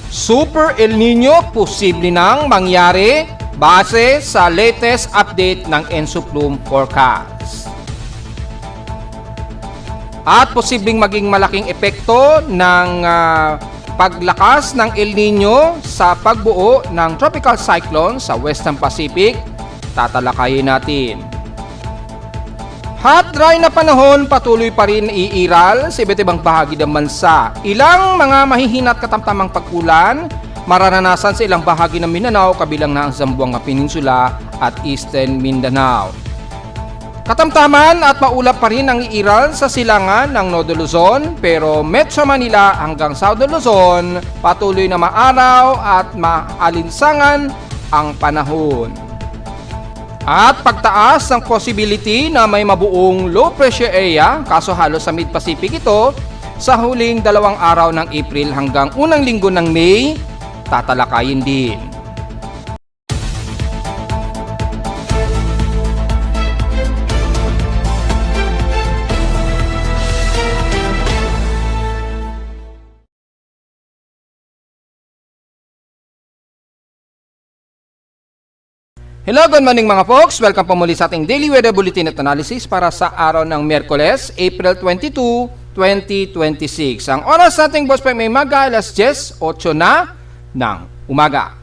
Super El Nino posible nang mangyari base sa latest update ng ENSUPLUM forecast. At posibleng maging malaking epekto ng paglakas ng El Nino sa pagbuo ng tropical cyclone sa Western Pacific, tatalakayin natin. Hot dry na panahon patuloy pa rin iiral sa iba't ibang bahagi ng bansa. Ilang mga mahihina at katamtamang pagkulan mararanasan sa ilang bahagi ng Mindanao kabilang na ang Zamboanga Peninsula at Eastern Mindanao. Katamtaman at maulap pa rin ang iiral sa silangan ng North Luzon, pero Metro Manila hanggang South Luzon patuloy na maaraw at maalinsangan ang panahon. At pagtaas ng possibility na may mabuong low pressure area, kaso halos sa Mid-Pacific ito, sa huling 2 araw ng April hanggang unang linggo ng May, tatalakayin din. Hello, good morning mga folks! Welcome po muli sa ating Daily Weather Bulletin at Analysis para sa araw ng Miyerkules, April 22, 2026. Ang oras nating boss pa may maga, alas 10:08 na ng umaga.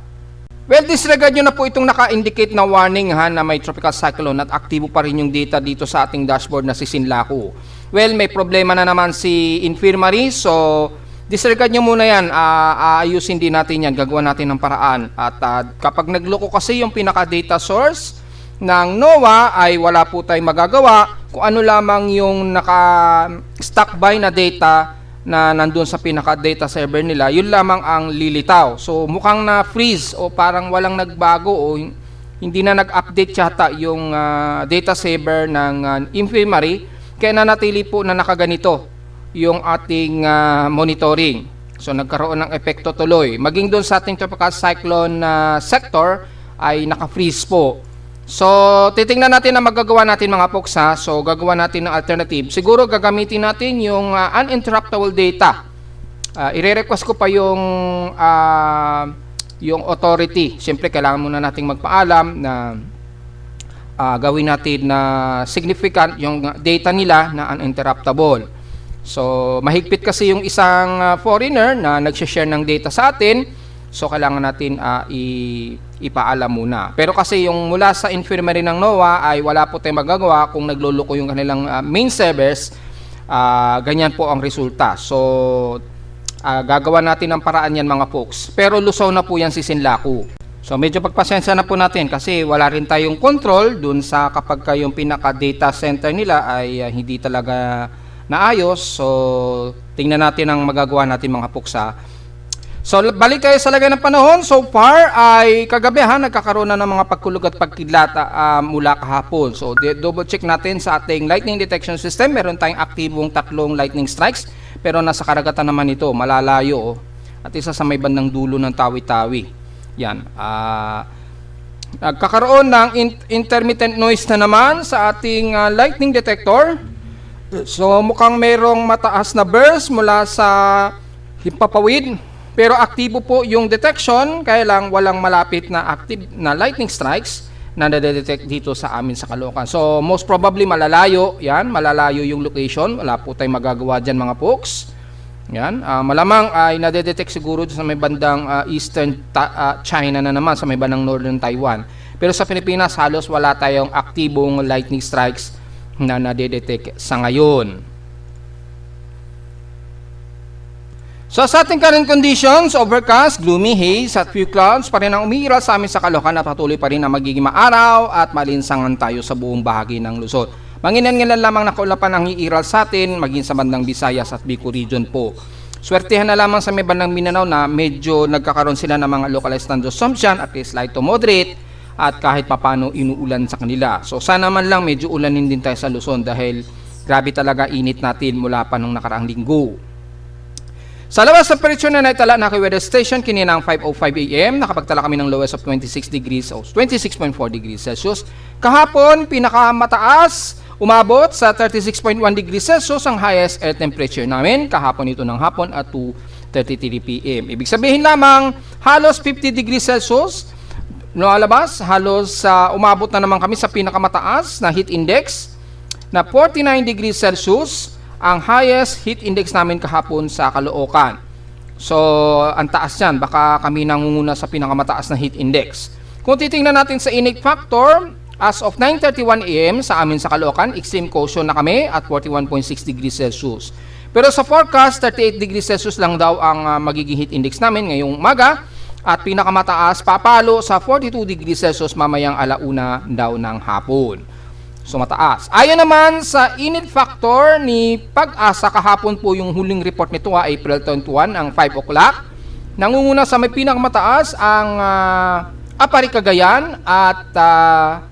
Well, disregard nyo na po itong naka-indicate na warning na may tropical cyclone at aktibo pa rin yung data dito sa ating dashboard na si Sinlaku. Well, may problema na naman si Infirmary, so disregard nyo muna yan, aayusin din natin yan, gagawa natin ng paraan. At kapag nagloko kasi yung pinaka-data source ng NOAA ay wala po tayong magagawa kung ano lamang yung naka-stock by na data na nandun sa pinaka-data server nila, yun lamang ang lilitaw. So mukhang na-freeze o parang walang nagbago o hindi na nag-update yata yung data server ng Infirmary, kaya nanatili po na nakaganito yung ating monitoring. So nagkaroon ng epekto tuloy. Maging doon sa ating tropical cyclone sector ay naka-freeze po. So titingnan natin ang magagawa natin mga folks ha. So gagawa natin ng alternative. Siguro gagamitin natin yung uninterruptible data. Ire-request ko pa yung authority. Siyempre kailangan muna nating magpaalam na gawin natin na significant yung data nila na uninterruptible. So, mahigpit kasi yung isang foreigner na nagsha-share ng data sa atin. So, kailangan natin ipaalam muna. Pero kasi yung mula sa Infirmary ng NOAA ay wala po tayong magagawa kung nagluloko yung kanilang main servers. Ganyan po ang resulta. So, gagawa natin ng paraan yan mga folks. Pero lusaw na po yan si Sinlaku. So, medyo pagpasensya na po natin kasi wala rin tayong control dun sa kapag yung pinaka-data center nila ay hindi talaga naayos. So tingnan natin ang magagawa natin mga puksa. So balik tayo sa lagay ng panahon. So far ay kagabi nagkakaroon na ng mga pagkulog at pagkidlat mula kahapon. So double check natin sa ating lightning detection system. Meron tayong aktibong 3 lightning strikes, pero nasa karagatan naman ito, malalayo at isa sa may bandang dulo ng Tawi-Tawi. Yan. Nagkakaroon ng intermittent noise na naman sa ating lightning detector. So mukhang merong mataas na burst mula sa himpapawid, pero aktibo po yung detection, kaya lang walang malapit na active na lightning strikes na nadedetect dito sa amin sa Caloocan. So most probably malalayo yan, malalayo yung location, wala po tayong magagawa dyan mga folks. Yan, malamang ay nadedetect siguro sa may bandang eastern China na naman, sa may bandang northern Taiwan. Pero sa Pilipinas halos wala tayong aktibong lightning strikes na nadedetect sa ngayon. So sa ating current conditions, overcast, gloomy, haze at few clouds pa rin ang umiiral sa amin sa Caloocan at patuloy pa rin na magiging maaraw at malinsangan tayo sa buong bahagi ng Luzon. Mangilan-ngilan lamang na kaulapan ang iiral sa atin, maging sa bandang Visayas at Bicol region po. Swertihan na lamang sa may bandang Mindanao na medyo nagkakaroon sila ng mga localized thunderstorms dyan, at least light to moderate, at kahit papano inuulan sa kanila. So sana man lang medyo ulanin din tayo sa Luzon dahil grabe talaga init natin mula pa nung nakaraang linggo. Sa labas sa temperature na naitala na kay weather station kininang 5:05 AM, nakapagtala kami ng lowest of 26 degrees o 26.4 degrees Celsius. Kahapon pinakamataas, umabot sa 36.1 degrees Celsius ang highest air temperature namin kahapon ito ng hapon at 2 5:33 p.m. Ibig sabihin lamang, halos 50 degrees Celsius, lumalabas, halos umabot na naman kami sa pinakamataas na heat index na 49 degrees Celsius, ang highest heat index namin kahapon sa Caloocan. So, ang taas yan, baka kami nangunguna sa pinakamataas na heat index. Kung titingnan natin sa init factor, as of 9:31 a.m. sa amin sa Caloocan, extreme caution na kami at 41.6 degrees Celsius. Pero sa forecast, 38 degrees Celsius lang daw ang magiging heat index namin ngayong umaga at pinakamataas papalo sa 42 degrees Celsius mamayang alauna daw ng hapon. So mataas. Ayon naman sa init factor ni Pag-asa, kahapon po yung huling report nito, April 21, ang 5 o'clock. Nangunguna sa may pinakamataas ang Apari Cagayan at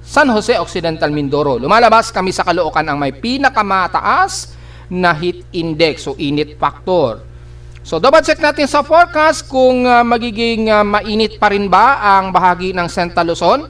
San Jose Occidental Mindoro. Lumalabas kami sa Caloocan ang may pinakamataas na heat index o init factor. So double check natin sa forecast kung magiging mainit pa rin ba ang bahagi ng Central Luzon.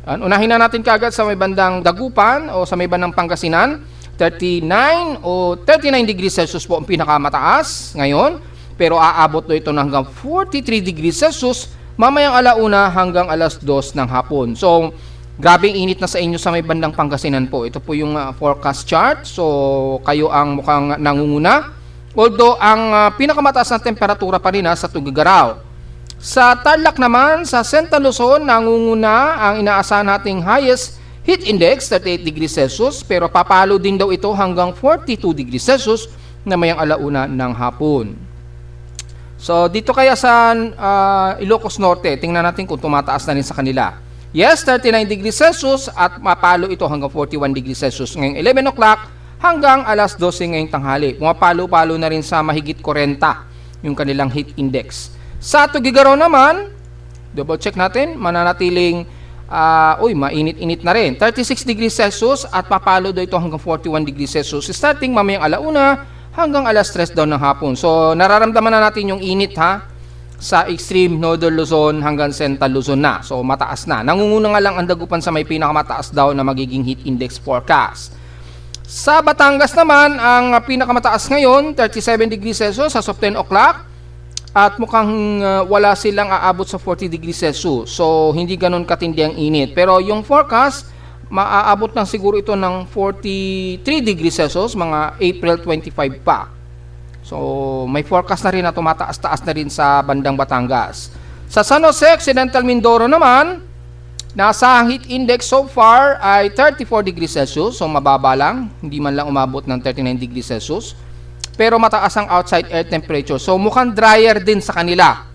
Unahin na natin kaagad sa may bandang Dagupan o sa may bandang Pangasinan. 39 o 39 degrees Celsius po ang pinakamataas ngayon. Pero aabot do ito ng hanggang 43 degrees Celsius mamayang alauna hanggang alas 2 ng hapon. So, grabing init na sa inyo sa may bandang Pangasinan po. Ito po yung forecast chart. So, kayo ang mukhang nangunguna. Although, ang pinakamataas na temperatura pa rin sa Tuguegarao. Sa Tarlac naman, sa Central Luzon, nangunguna ang inaasahan nating highest heat index, 38 degrees Celsius. Pero papalo din daw ito hanggang 42 degrees Celsius na mayang alauna ng hapon. So, dito kaya sa Ilocos Norte, tingnan natin kung tumataas na rin sa kanila. Yes, 39 degrees Celsius at mapalo ito hanggang 41 degrees Celsius ngayong 11 o'clock hanggang alas 12 ngayong tanghali. Pumapalo-palo na rin sa mahigit 40 yung kanilang heat index. Sa Tuguegarao naman, double check natin, mananatiling mainit-init na rin. 36 degrees Celsius at papalo daw ito hanggang 41 degrees Celsius starting mamayang alauna hanggang alas 3 daw ng hapon. So, nararamdaman na natin yung init sa extreme Northern Luzon hanggang Central Luzon na. So, mataas na. Nangunguna nga lang ang Dagupan sa may pinakamataas daw na magiging heat index forecast. Sa Batangas naman, ang pinakamataas ngayon, 37 degrees Celsius as of 10 o'clock. At mukhang wala silang aabot sa 40 degrees Celsius. So, hindi ganun katindi ang init. Pero yung forecast, maaabot lang siguro ito ng 43 degrees Celsius, mga April 25 pa. So, may forecast na rin na tumataas-taas na rin sa bandang Batangas. Sa San Jose Occidental Mindoro naman, nasa heat index so far ay 34 degrees Celsius. So, mababa lang. Hindi man lang umabot ng 39 degrees Celsius. Pero mataas ang outside air temperature. So, mukhang drier din sa kanila.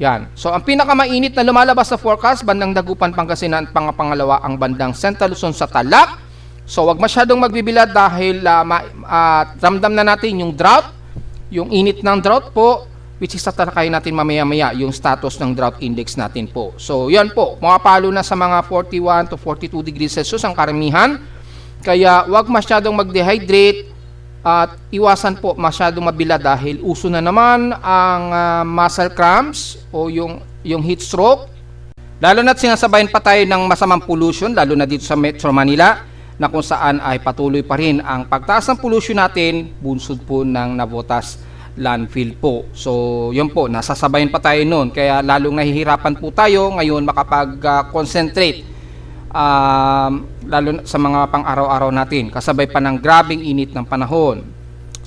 Yan. So, ang pinakamainit na lumalabas sa forecast, bandang Dagupan, Pangasinan, pangalawa ang bandang Central Luzon sa Tarlac. So, wag masyadong magbibilad dahil ramdam na natin yung drought, yung init ng drought po, which is tatalakayin natin mamaya-maya yung status ng drought index natin po. So, yan po. Mapapalo na sa mga 41 to 42 degrees Celsius ang karamihan. Kaya, wag masyadong mag-dehydrate at iwasan po masyadong mabila dahil uso na naman ang muscle cramps o yung heat stroke. Lalo na't sinasabayan pa tayo ng masamang pollution, lalo na dito sa Metro Manila, na kung saan ay patuloy pa rin ang pagtaas ng pollution natin, bunsod po ng Navotas landfill po. So, yun po, nasasabayan pa tayo noon. Kaya lalong nahihirapan po tayo ngayon makapag-concentrate lalo sa mga pang-araw-araw natin, kasabay pa ng grabing init ng panahon.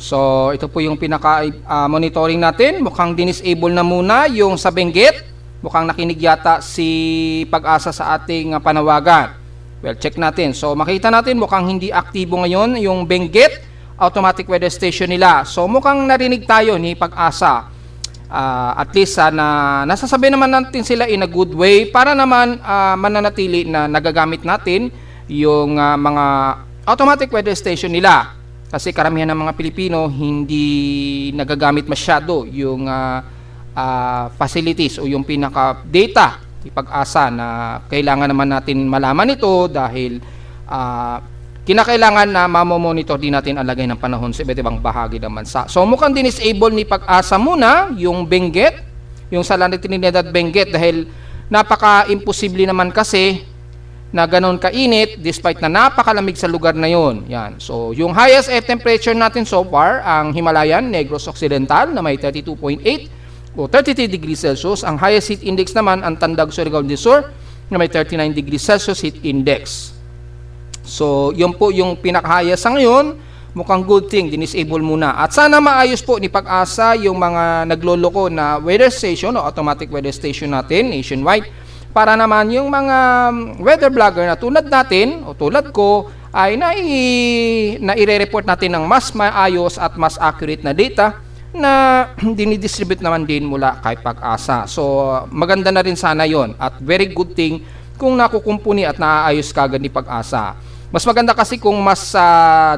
So, ito po yung pinaka-monitoring natin. Mukhang dinisable na muna yung sa Benguet. Mukhang nakinig yata si Pag-asa sa ating panawagan. Well, check natin. So, makita natin mukhang hindi aktibo ngayon yung Benguet automatic weather station nila. So, mukhang narinig tayo ni Pag-asa. At least na nasasabi naman natin sila in a good way para naman mananatili na nagagamit natin yung mga automatic weather station nila. Kasi karamihan ng mga Pilipino hindi nagagamit masyado yung facilities o yung pinaka-data ni Pag-asa na kailangan naman natin malaman ito dahil kinakailangan na mamomonitor din natin ang lagay ng panahon sa iba't ibang bahagi ng bansa. So mukhang dinisable ni Pag-asa muna yung Benguet, yung Sala ni Trinidad Benguet dahil napaka-imposible naman kasi na ganon kainit despite na napakalamig sa lugar na yon. Yan. So, yung highest air temperature natin so far, ang Himalayan, Negros Occidental na may 32.8 o 33 degrees Celsius. Ang highest heat index naman, ang Tandag Surigao del Sur na may 39 degrees Celsius heat index. So, yun po yung pinaka-highest sa ngayon. Mukhang good thing, dinisable muna. At sana maayos po ni Pag-asa yung mga nagloloko na weather station o automatic weather station natin nationwide, para naman yung mga weather vlogger na tulad natin o tulad ko ay nai-report natin ng mas maayos at mas accurate na data na dinidistribute naman din mula kay Pag-asa. So, maganda na rin sana yon at very good thing kung nakukumpuni at naaayos kagad ni Pag-asa. Mas maganda kasi kung mas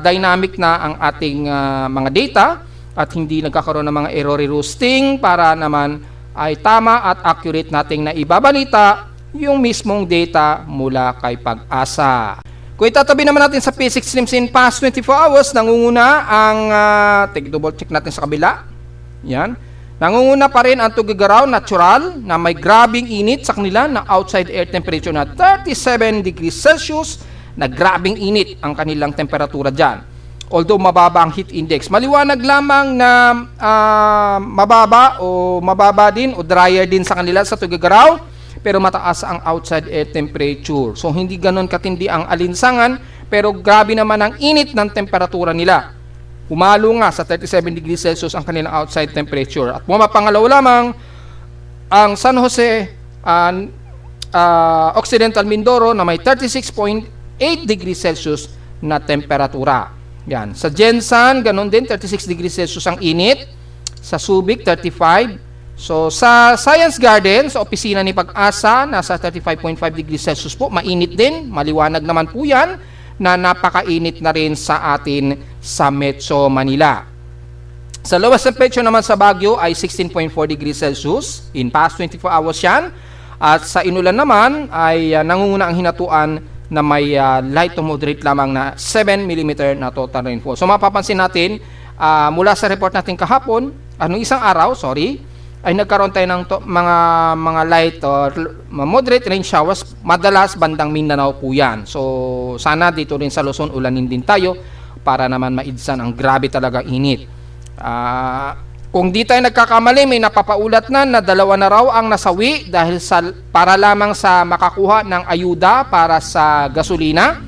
dynamic na ang ating mga data at hindi nagkakaroon ng mga error roosting para naman ay tama at accurate nating naibabalita yung mismong data mula kay Pag-asa. Kung itatabi naman natin sa P6 streams in past 24 hours, nangunguna ang, double check natin sa kabila. Yan. Nangunguna pa rin ang Tuguegarao natural na may grabing init sa kanila na outside air temperature na 37 degrees Celsius, na grabing init ang kanilang temperatura dyan. Although mababa ang heat index, maliwanag lamang na mababa din o drier din sa kanila sa Tuguegarao, pero mataas ang outside air temperature. So hindi ganon katindi ang alinsangan, pero grabe naman ang init ng temperatura nila. Umalo nga sa 37 degrees Celsius ang kanilang outside temperature. At pumapangalaw lamang ang San Jose Occidental Mindoro na may 36.8 degrees Celsius na temperatura. Yan. Sa Jensan, ganun din, 36 degrees Celsius ang init. Sa Subic, 35. So, sa Science Garden, sa opisina ni Pag-asa, nasa 35.5 degrees Celsius po. Mainit din. Maliwanag naman po yan na napakainit na rin sa atin sa Metro Manila. Sa lowest temperature naman sa Baguio ay 16.4 degrees Celsius. In past 24 hours yan. At sa Inulan naman ay nangunguna ang hinatuan na may light to moderate lamang na 7 mm na total rainfall. So mapapansin natin, mula sa report natin kahapon, isang araw, ay nagkaroon tayo ng mga light or moderate rain showers, madalas bandang Mindanao po yan. So sana dito rin sa Luzon ulanin din tayo para naman maidsan ang grabe talaga init. Kung di tayo nagkakamali, may napapaulat na 2 na raw ang nasawi dahil para lamang sa makakuha ng ayuda para sa gasolina.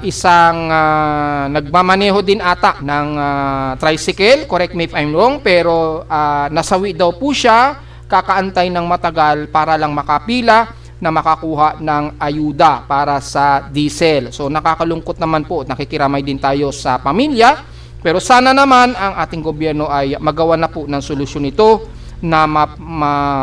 Isang nagmamaneho din ata ng tricycle, correct me if I'm wrong, pero nasawi daw po siya, kakaantay ng matagal para lang makapila na makakuha ng ayuda para sa diesel. So nakakalungkot naman po, nakikiramay din tayo sa pamilya. Pero sana naman ang ating gobyerno ay magawa na po ng solusyon ito na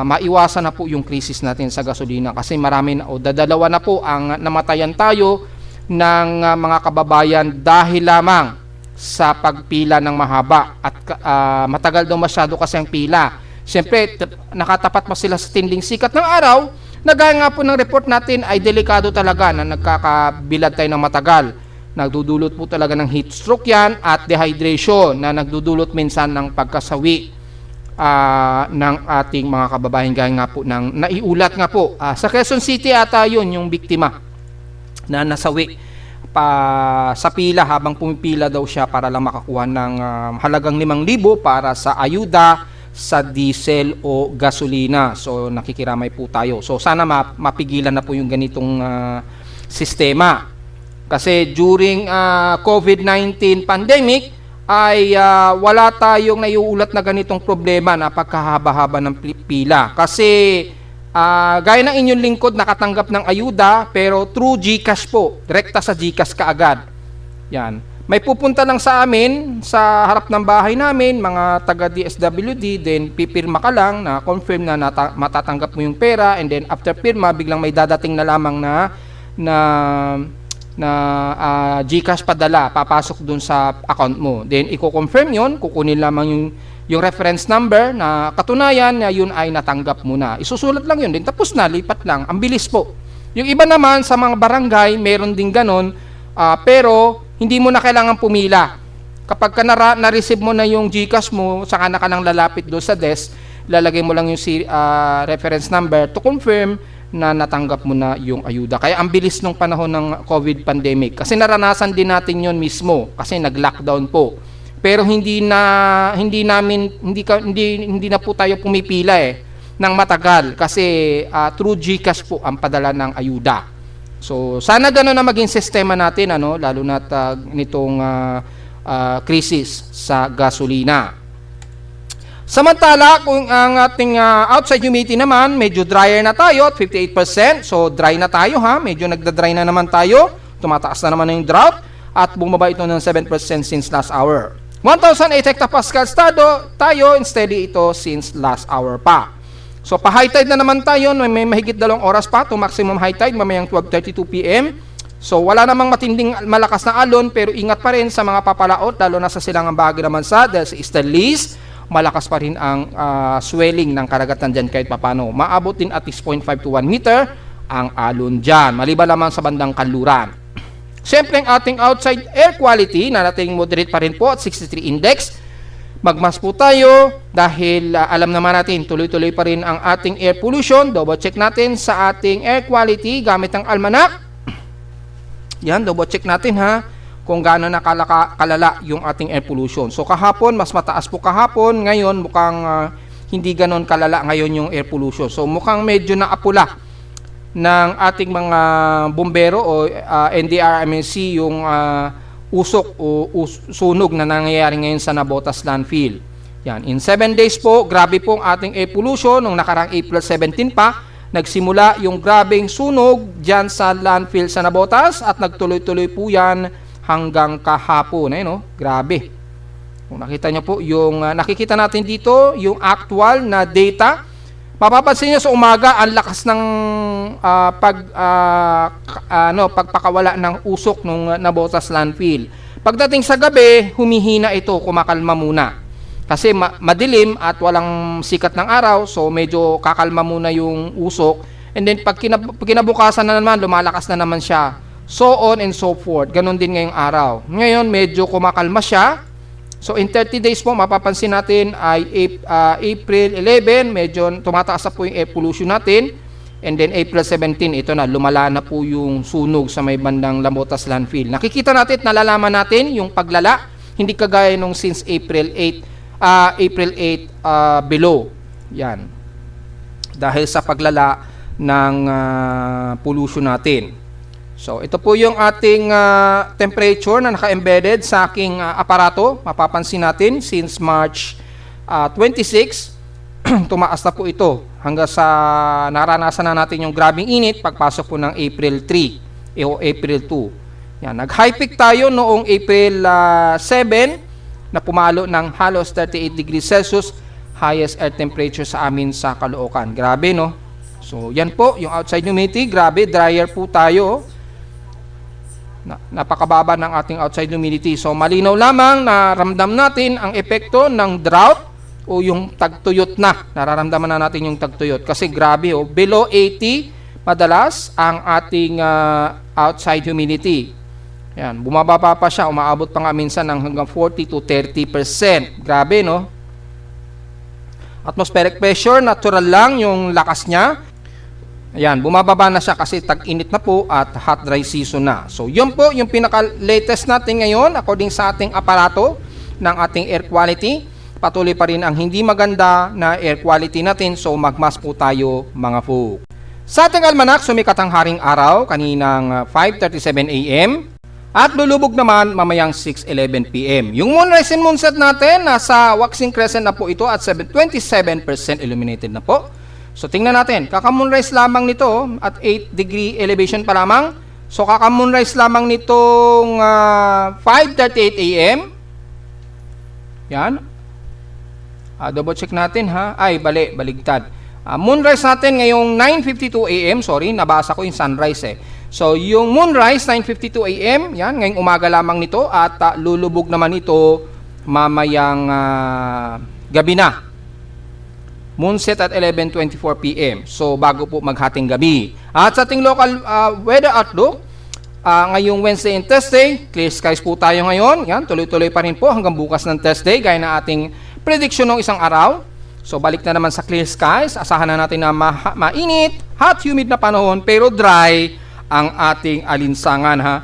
maiwasan na po yung krisis natin sa gasolina, kasi marami na o dadalawa na po ang namatayan tayo ng mga kababayan dahil lamang sa pagpila ng mahaba at matagal daw masyado kasi ang pila. Siyempre, nakatapat pa sila sa tinding sikat ng araw, na gaya nga po ng report natin ay delikado talaga na nagkakabilad tayo ng matagal. Nagdudulot po talaga ng heat stroke yan at dehydration na nagdudulot minsan ng pagkasawi ng ating mga kababayan, gaya nga po ng naiulat nga po. Sa Quezon City ata yun yung biktima na nasawi sa pila habang pumipila daw siya para lang makakuha ng halagang 5,000 para sa ayuda sa diesel o gasolina. So nakikiramay po tayo. So sana mapigilan na po yung ganitong sistema. Kasi during COVID-19 pandemic ay wala tayong naiuulat na ganitong problema na pagkahaba-haba ng pila. Kasi gaya ng inyong lingkod nakatanggap ng ayuda pero through GCash po, direkta sa GCash kaagad. Yan. May pupunta lang sa amin sa harap ng bahay namin, mga taga DSWD, then pipirma ka lang na confirm na matatanggap mo yung pera, and then after pirma biglang may dadating na lamang na GCash padala, papasok dun sa account mo. Then i-confirm yun, kukunin lamang yung reference number na katunayan na yun ay natanggap mo na. Isusulat lang yun din, tapos na, lipat lang. Ang bilis po. Yung iba naman sa mga barangay, meron din ganon, pero hindi mo na kailangan pumila. Kapag ka na-receive mo na yung GCash mo, saka na ka nang lalapit doon sa desk, lalagay mo lang yung reference number to confirm na natanggap mo na yung ayuda. Kaya ang bilis nung panahon ng COVID pandemic. Kasi naranasan din natin yon mismo kasi nag-lockdown po. Pero hindi na po tayo pumipila ng matagal kasi through GCash po ang padala ng ayuda. So sana gano'n na maging sistema natin lalo na nitong krisis sa gasolina. Samantala, kung ang ating outside humidity naman, medyo drier na tayo at 58%. So, dry na tayo medyo nagda-dry na naman tayo. Tumataas na naman yung drought at bumaba ito ng 7% since last hour. 1,008 hectopascal tayo, and steady ito since last hour pa. So, pa-high tide na naman tayo. May mahigit 2 oras pa to maximum high tide mamayang 12:32 p.m. So, wala namang matinding malakas na alon pero ingat pa rin sa mga papalaot lalo na sa silangang bahagi naman dahil sa eastern lease. Malakas pa rin ang swelling ng karagatan dyan kahit papano. Maabot din at least 0.5 to 1 meter ang alon dyan. Maliban naman sa bandang kanluran. Siyempre ang ating outside air quality na nating moderate pa rin po at 63 index. Magmas po tayo dahil alam naman natin tuloy-tuloy pa rin ang ating air pollution. Double check natin sa ating air quality gamit ang almanac. Yan, double check natin kung gaano na kalala yung ating air pollution. So kahapon, mas mataas po kahapon. Ngayon, mukhang hindi ganon kalala ngayon yung air pollution. So mukhang medyo naapula ng ating mga bumbero o NDRMC yung usok o sunog na nangyayari ngayon sa Navotas landfill. Yan. In 7 days po, grabe po ang ating air pollution. Nung nakarang April 17 pa, nagsimula yung grabeng sunog dyan sa landfill sa Navotas at nagtuloy-tuloy po yan hanggang kahapon. Grabe. Kung nakita nyo po, yung nakikita natin dito, yung actual na data, mapapansin nyo sa umaga, ang lakas ng pagpakawala ng usok ng Navotas landfill. Pagdating sa gabi, humihina ito, kumakalma muna. Kasi madilim at walang sikat ng araw, so medyo kakalma muna yung usok. And then pag kinabukasan na naman, lumalakas na naman siya. So on and so forth. Ganon din ngayong araw. Ngayon, medyo kumakalma siya. So in 30 days po, mapapansin natin ay April 11, medyo tumataas na po yung air pollution natin. And then April 17, ito na, lumala na po yung sunog sa may bandang Navotas landfill. Nakikita natin, nalalaman natin yung paglala. Hindi kagaya nung since April 8 below. Yan. Dahil sa paglala ng pollution natin. So, ito po yung ating temperature na naka-embedded sa aking aparato. Mapapansin natin, since March 26, tumaas na po ito hanggang sa naranasan na natin yung grabing init pagpasok po ng April 3 o April 2. Yan, nag-high peak tayo noong April 7 na pumalo ng halos 38 degrees Celsius, highest air temperature sa amin sa Caloocan. Grabe, no? So, yan po, yung outside humidity, grabe, drier po tayo. Napakababa ng ating outside humidity. So malinaw lamang na ramdam natin ang epekto ng drought o yung tagtuyot na. Nararamdaman na natin yung tagtuyot kasi grabe below 80 madalas ang ating outside humidity. Yan, bumababa pa siya, umaabot pa nga minsan ng hanggang 40 to 30%. Grabe, no? Atmospheric pressure, natural lang yung lakas niya. Ayan, bumababa na siya kasi tag-init na po at hot dry season na. So, yun po yung pinaka-latest natin ngayon according sa ating aparato ng ating air quality. Patuloy pa rin ang hindi maganda na air quality natin, so magmas po tayo mga po. Sa ating almanac, sumikat ang haring araw kaninang 5:37 a.m. at lulubog naman mamayang 6:11 p.m. Yung moonrise and moonset natin, nasa waxing crescent na po ito at 27% illuminated na po. So, tingnan natin. Kaka-moonrise lamang nito at 8 degree elevation pa lamang. So, kaka-moonrise lamang nitong 5:38 a.m. Yan. Double check natin Ay, baligtad. Moonrise natin ngayong 9:52 a.m. Sorry, nabasa ko yung sunrise So, yung moonrise 9:52 a.m. Yan, ngayong umaga lamang nito at lulubog naman ito mamayang gabi na. Moonset at 11:24 p.m. So, bago po maghating gabi. At sa ating local weather outlook, ngayong Wednesday and Thursday, clear skies po tayo ngayon. Yan, tuloy-tuloy pa rin po hanggang bukas ng Thursday, gaya na ating prediction ng isang araw. So, balik na naman sa clear skies. Asahan na natin na mainit hot, humid na panahon, pero dry ang ating alinsangan, ha.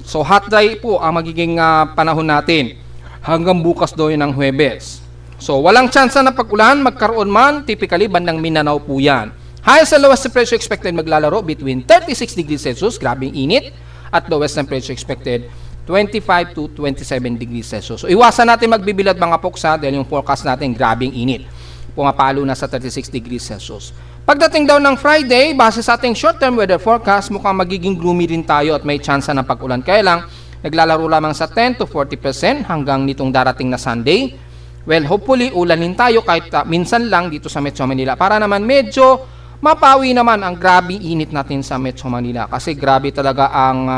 So hot, dry po ang magiging panahon natin hanggang bukas daw yun ng Huwebes. So walang tsansa na pag-ulan, magkaroon man, typically bandang Mindanao po yan. Highest and lowest temperature expected maglalaro between 36 degrees Celsius, grabing init, at lowest temperature expected 25 to 27 degrees Celsius. So iwasan natin magbibilad mga poksa dahil yung forecast natin grabing init. Pumapalo na sa 36 degrees Celsius. Pagdating daw ng Friday, base sa ating short-term weather forecast, mukhang magiging gloomy rin tayo at may tsansa ng pag-ulan. Kaya lang, naglalaro lamang sa 10 to 40% hanggang nitong darating na Sunday. Well, hopefully, ulanin tayo kahit minsan lang dito sa Metro Manila para naman medyo mapawi naman ang grabing init natin sa Metro Manila. Kasi grabe talaga ang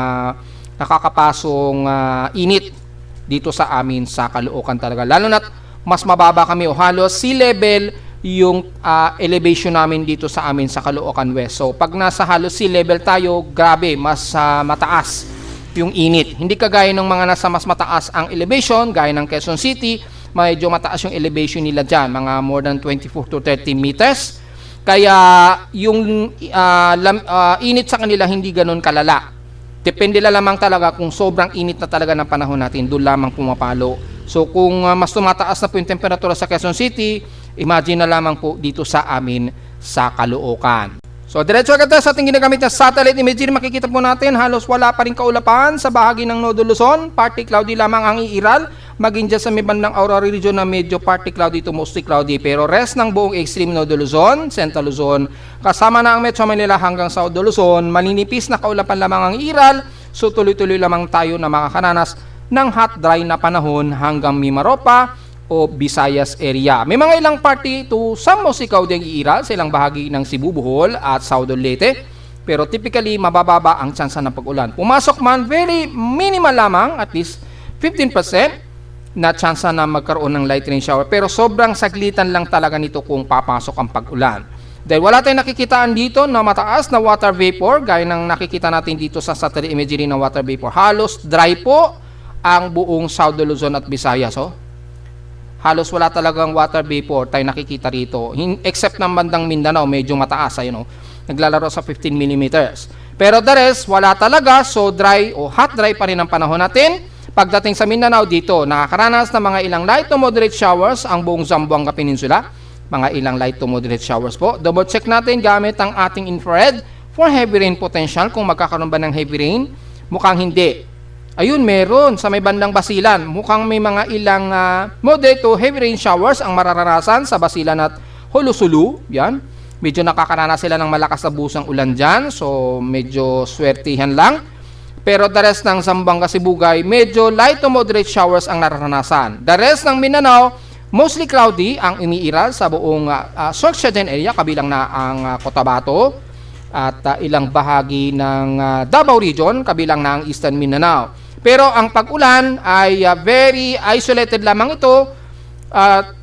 nakakapasong init dito sa amin sa Caloocan talaga. Lalo na't mas mababa kami o halos sea level yung elevation namin dito sa amin sa Caloocan West. So pag nasa halos sea level tayo, grabe, mas mataas yung init. Hindi kagaya ng mga nasa mas mataas ang elevation, gaya ng Quezon City, medyo mataas yung elevation nila dyan, mga more than 24 to 30 meters. Kaya yung init sa kanila hindi ganun kalala. Depende lamang talaga kung sobrang init na talaga ng panahon natin, doon lamang pumapalo. So kung mas tumataas na po yung temperatura sa Quezon City, imagine na lamang po dito sa amin sa Caloocan. So diretso agad tayo sa ating ginagamit na satellite imagery. Makikita po natin halos wala pa rin kaulapan sa bahagi ng Nodo Luzon. Partly cloudy lamang ang iiral. Maging dyan sa may bandang Aurora region na medyo partly cloudy to mostly cloudy. Pero rest ng buong extreme Nodo Luzon, Central Luzon, kasama na ang Metro Manila hanggang South Luzon, maninipis na kaulapan lamang ang iiral. So tuloy-tuloy lamang tayo na makakaranas ng hot dry na panahon hanggang Mimaropa o Visayas area. May mga ilang party to some mostly cloudy ang iiral sa ilang bahagi ng Cebu, Bohol at South Leyte. Pero typically mabababa ang tsansa ng pag-ulan. Pumasok man, very minimal lamang, at least 15%. Na tsansa na magkaroon ng light rain shower, pero sobrang saglitan lang talaga nito kung papasok ang pag-ulan. Dahil wala tayong nakikitaan dito na mataas na water vapor, gaya ng nakikita natin dito sa satellite imagery ng water vapor. Halos dry po ang buong South Luzon at Visayas. Oh. Halos wala talagang water vapor tayo nakikita rito. Except ng bandang Mindanao, medyo mataas. Ayun, oh. Naglalaro sa 15 millimeters. Pero the rest, wala talaga. So dry o hot dry pa rin ang panahon natin. Pagdating sa Mindanao dito, nakakaranas ng mga ilang light to moderate showers ang buong Zamboanga Peninsula. Mga ilang light to moderate showers po. Double check natin gamit ang ating infrared for heavy rain potential. Kung magkakaroon ba ng heavy rain, mukhang hindi. Ayun, meron sa may bandang Basilan. Mukhang may mga ilang moderate to heavy rain showers ang mararanasan sa Basilan at Hulusulu. Yan. Medyo nakakaranas sila ng malakas na busang ulan dyan. So, medyo swertihan lang. Pero the rest ng Zamboanga, Sibugay, medyo light to moderate showers ang nararanasan. The rest ng Mindanao, mostly cloudy ang iniiral sa buong Sorsogon area, kabilang na ang Cotabato at ilang bahagi ng Davao region, kabilang na ang Eastern Mindanao. Pero ang pag-ulan ay very isolated lamang ito.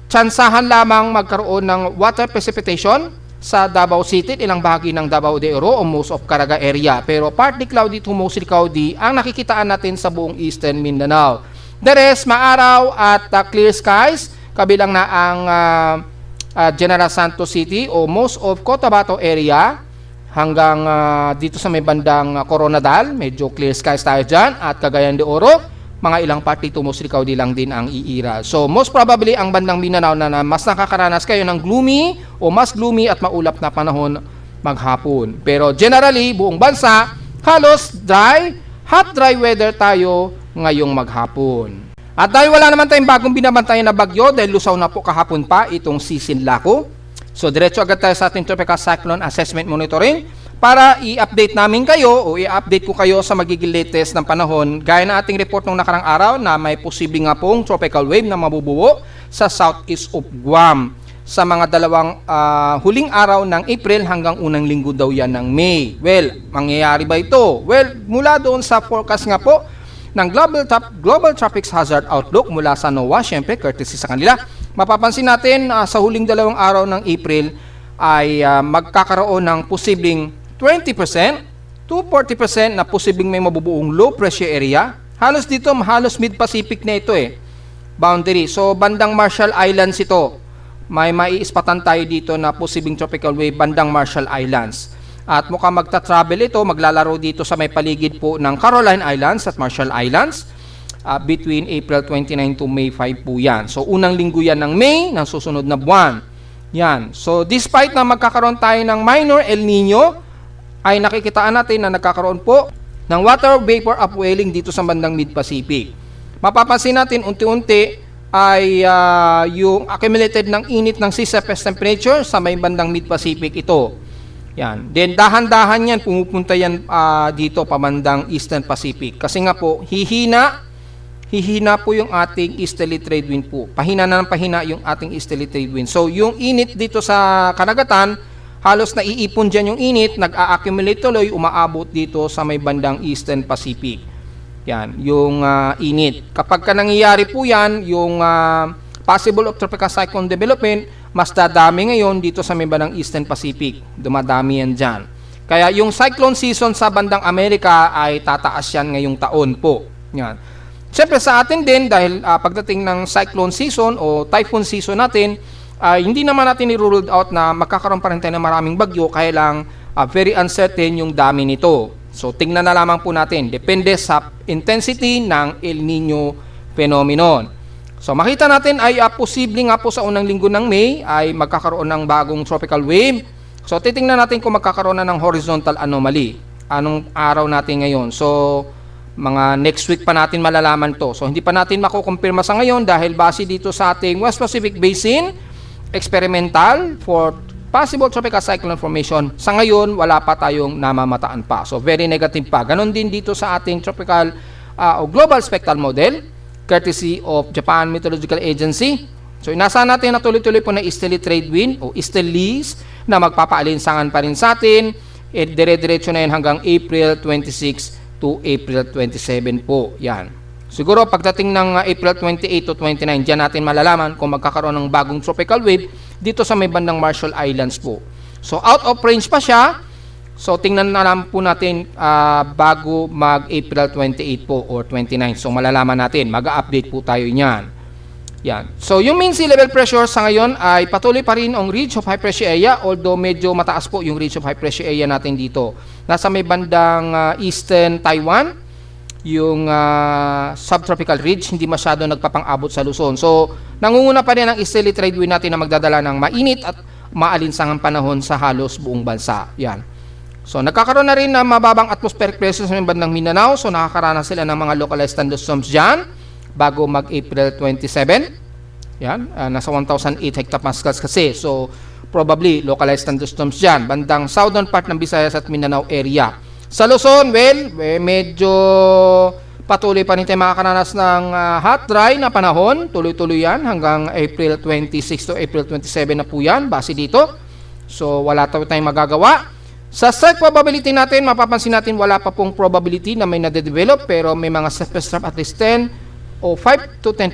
Tsansahan lamang magkaroon ng water precipitation sa Davao City, ilang bahagi ng Davao de Oro o most of Caraga area. Pero partly cloudy to mostly cloudy ang nakikitaan natin sa buong Eastern Mindanao. The rest, maaraw at clear skies, kabilang na ang General Santos City o most of Cotabato area hanggang dito sa may bandang Coronadal, medyo clear skies tayo dyan, at Cagayan de Oro, mga ilang party to mostly cloudy lang din ang iiral. So most probably ang bandang Mindanao na mas nakakaranas kayo ng gloomy o mas gloomy at maulap na panahon maghapon. Pero generally, buong bansa, halos dry, hot dry weather tayo ngayong maghapon. At dahil wala naman tayong bagong binabantayan na bagyo dahil lusaw na po kahapon pa itong Sisinlaco, so diretso agad tayo sa ating Tropical Cyclone Assessment Monitoring para i-update namin kayo o i-update ko kayo sa magiging latest ng panahon. Gaya na ating report nung nakarang araw na may posibleng nga pong tropical wave na mabubuo sa southeast of Guam sa mga dalawang huling araw ng April hanggang unang linggo daw yan ng May. Well, mangyayari ba ito? Well, mula doon sa forecast nga po ng Global Tropics Hazard Outlook mula sa NOAA, syempre courtesy sa kanila, mapapansin natin sa huling dalawang araw ng April ay magkakaroon ng posibleng 20% to 40% na posibleng may mabubuong low pressure area. Halos dito, halos mid-Pacific na ito boundary. So, bandang Marshall Islands ito. may maiispatan tayo dito na posibleng tropical wave bandang Marshall Islands. At mukhang magta-travel ito, maglalaro dito sa may paligid po ng Caroline Islands at Marshall Islands between April 29 to May 5 po yan. So unang linggo yan ng May, ng susunod na buwan. Yan. So despite na magkakaroon tayo ng minor El Nino, ay nakikitaan natin na nagkakaroon po ng water vapor upwelling dito sa bandang Mid-Pacific. Mapapansin natin unti-unti ay yung accumulated ng init ng sea surface temperature sa may bandang Mid-Pacific ito. Yan. Then dahan-dahan yan, pumupunta yan dito pamandang Eastern Pacific. Kasi nga po, hihina po yung ating easterly trade wind po. Pahina na ng pahina yung ating easterly trade wind. So yung init dito sa karagatan, halos naiipon dyan yung init, nag-a-accumulate tuloy, umaabot dito sa may bandang Eastern Pacific. Yan, yung init. Kapag ka nangyayari po yan, yung possible of tropical cyclone development, mas dadami ngayon dito sa may bandang Eastern Pacific. Dumadami yan dyan. Kaya yung cyclone season sa bandang Amerika ay tataas yan ngayong taon po. Yan. Siyempre sa atin din, dahil pagdating ng cyclone season o typhoon season natin, hindi naman natin i-ruled out na magkakaroon pa rin tayo ng maraming bagyo, kaya lang very uncertain yung dami nito. So tingnan na lamang po natin, depende sa intensity ng El Nino phenomenon. So makita natin ay posible nga po sa unang linggo ng May ay magkakaroon ng bagong tropical wave. So titingnan natin kung magkakaroon na ng horizontal anomaly. Anong araw natin ngayon? So mga next week pa natin malalaman to. So hindi pa natin makukumpirma sa ngayon dahil base dito sa ating West Pacific Basin experimental for possible tropical cyclone formation. Sa ngayon wala pa tayong namamataan pa. So very negative pa. Ganon din dito sa ating tropical o global spectral model courtesy of Japan Meteorological Agency. So inasahan natin na tuloy-tuloy po na easterly trade wind o easterlies na magpapaalinsangan pa rin sa atin. Dire-diretso na yan hanggang April 26 to April 27 po. Yan. Siguro pagdating ng April 28 to 29, dyan natin malalaman kung magkakaroon ng bagong tropical wave dito sa may bandang Marshall Islands po. So out of range pa siya. So tingnan na lang po natin bago mag-April 28 po or 29. So malalaman natin, mag-update po tayo niyan. Yan. So yung mean sea level pressure sa ngayon ay patuloy pa rin ang ridge of high pressure area, although medyo mataas po yung ridge of high pressure area natin dito. Nasa may bandang eastern Taiwan, yung subtropical ridge, hindi masyado nagpapang-abot sa Luzon. So nangunguna pa rin ang easterly trade wind natin na magdadala ng mainit at maalinsangang panahon sa halos buong bansa. Yan. So nagkakaroon na rin ng mababang atmospheric pressure sa bandang Mindanao. So nakakaranas sila ng mga localized thunderstorms dyan bago mag-April 27. Yan, nasa 1,008 hectopascals kasi. So probably localized thunderstorms dyan. Bandang southern part ng Visayas at Mindanao area. Sa Luzon, well, medyo patuloy pa rin tayo makakaranas ng hot dry na panahon. Tuloy-tuloy yan hanggang April 26 to April 27 na po yan. Base dito. So wala tayong magagawa. Sa strike probability natin, mapapansin natin wala pa pong probability na may nade-develop pero may mga surface trap at least 10 o 5 to 10%.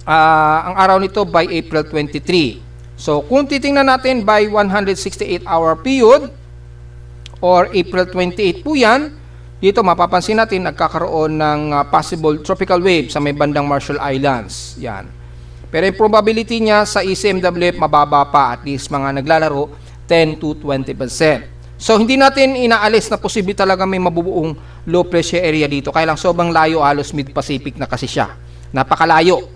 Ang araw nito by April 23. So kung titingnan natin by 168-hour period or April 28 po yan, dito mapapansin natin nagkakaroon ng possible tropical wave sa may bandang Marshall Islands. Yan. Pero yung probability niya sa ECMWF mababa pa, at least mga naglalaro 10 to 20%. So hindi natin inaalis na posible talaga may mabubuong low pressure area dito. Kaya lang sobrang layo, halos Mid-Pacific na kasi siya. Napakalayo.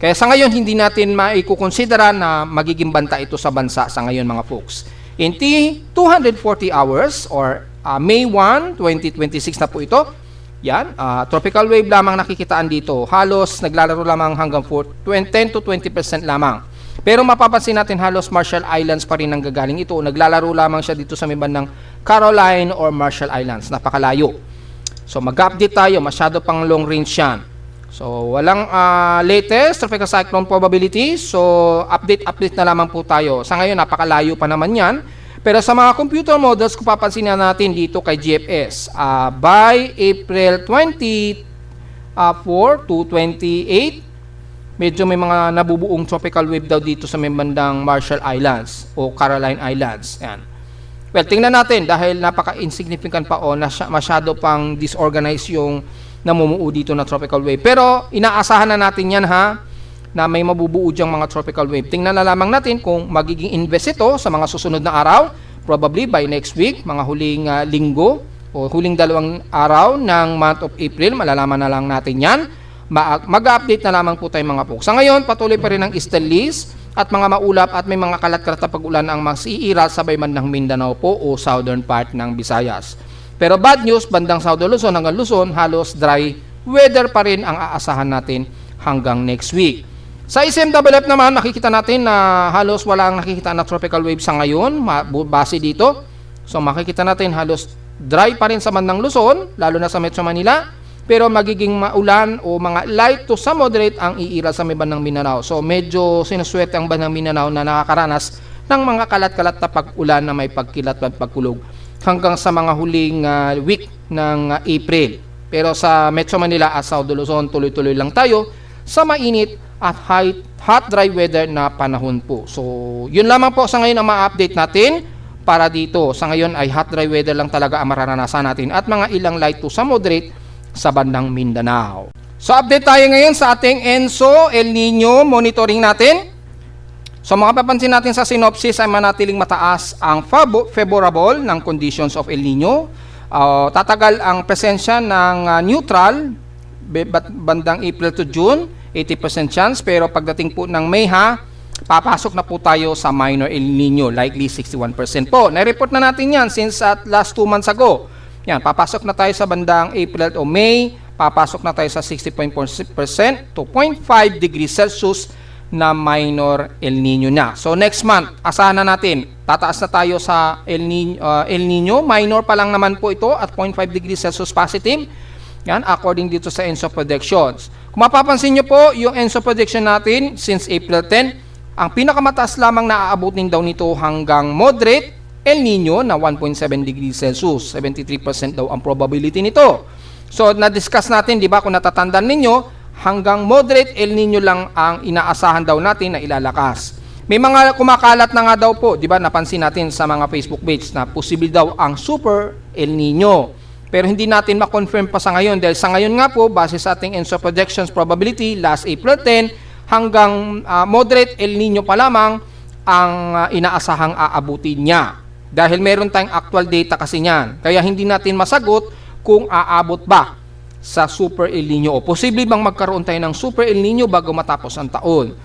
Kaya sa ngayon hindi natin maikukonsidera na magiging banta ito sa bansa sa ngayon mga folks. In 240 hours or May 1, 2026 na po ito. Yan, tropical wave lamang nakikitaan dito. Halos naglalaro lamang hanggang 10 to 20% lamang. Pero mapapansin natin halos Marshall Islands pa rin ang gagaling ito. Naglalaro lamang siya dito sa may bandang Caroline or Marshall Islands. Napakalayo. So mag-update tayo. Masyado pang long range yan. So walang latest tropical cyclone probability. So update na lamang po tayo. Sa ngayon napakalayo pa naman yan. Pero sa mga computer models, kung papansin natin dito kay GFS, by April 24 to 28, medyo may mga nabubuong tropical wave daw dito sa may bandang Marshall Islands o Caroline Islands. Yan. Well, tingnan natin dahil napaka-insignificant pa o masyado pang disorganized yung namumuo dito na tropical wave. Pero inaasahan na natin yan ha. na may mabubuo diyang mga tropical wave. Tingnan na lamang natin kung magiging invest ito sa mga susunod na araw, probably by next week, mga huling linggo o huling 2 araw ng month of April, malalaman na lang natin yan. Mag-update na lamang po tayo mga folks. Sa ngayon, patuloy pa rin ang Easterlies at mga maulap at may mga kalat-kalat na pag-ulan ang masiiral sa bandang Mindanao po o southern part ng Visayas. Pero bad news, bandang Southern Luzon hanggang Luzon, halos dry weather pa rin ang aasahan natin hanggang next week. Sa SMWF naman, makikita natin na halos wala ang nakikita na tropical wave sa ngayon, base dito. So makikita natin halos dry pa rin sa bandang Luzon, lalo na sa Metro Manila. Pero magiging maulan o mga light to sa moderate ang iiral sa may bandang Mindanao. So medyo sinuswerte ang bandang Mindanao na nakakaranas ng mga kalat-kalat na pag-ulan na may pagkilat at pagkulog hanggang sa mga huling week ng April. Pero sa Metro Manila at South Luzon, tuloy-tuloy lang tayo sa mainit at hot dry weather na panahon po. So yun lamang po sa ngayon ang ma-update natin para dito. Sa ngayon ay hot dry weather lang talaga ang mararanasan natin at mga ilang light to sa moderate sa bandang Mindanao. So update tayo ngayon sa ating ENSO El Nino monitoring natin. So makapapansin natin sa synopsis ay manatiling mataas ang favorable ng conditions of El Nino. Tatagal ang presensya ng neutral bandang April to June, 80% chance, pero pagdating po ng May papasok na po tayo sa minor El Nino, likely 61% po. Na-report na natin yan since at last 2 months ago. Yan, papasok na tayo sa bandang April o May, papasok na tayo sa 60.4% to 0.5 degrees Celsius na minor El Nino na. So next month, asahan na natin, tataas na tayo sa El Nino, minor pa lang naman po ito at 0.5 degrees Celsius positive. Yan, according dito sa ENSO predictions. Kung mapapansin nyo po, yung ENSO prediction natin since April 10, ang pinakamataas lamang na aabutin daw nito hanggang moderate El Nino na 1.7 degrees Celsius. 73% daw ang probability nito. So, na-discuss natin, di ba, kung natatandaan ninyo, hanggang moderate El Nino lang ang inaasahan daw natin na ilalakas. May mga kumakalat na nga daw po, di ba, napansin natin sa mga Facebook page na posible daw ang super El Nino. Pero hindi natin ma-confirm pa sa ngayon dahil sa ngayon nga po, base sa ating ENSO projections probability, last April 10, hanggang moderate El Nino pa lamang ang inaasahang aabutin niya. Dahil meron tayong actual data kasi niyan. Kaya hindi natin masagot kung aabot ba sa Super El Nino o posible bang magkaroon tayo ng Super El Nino bago matapos ang taon.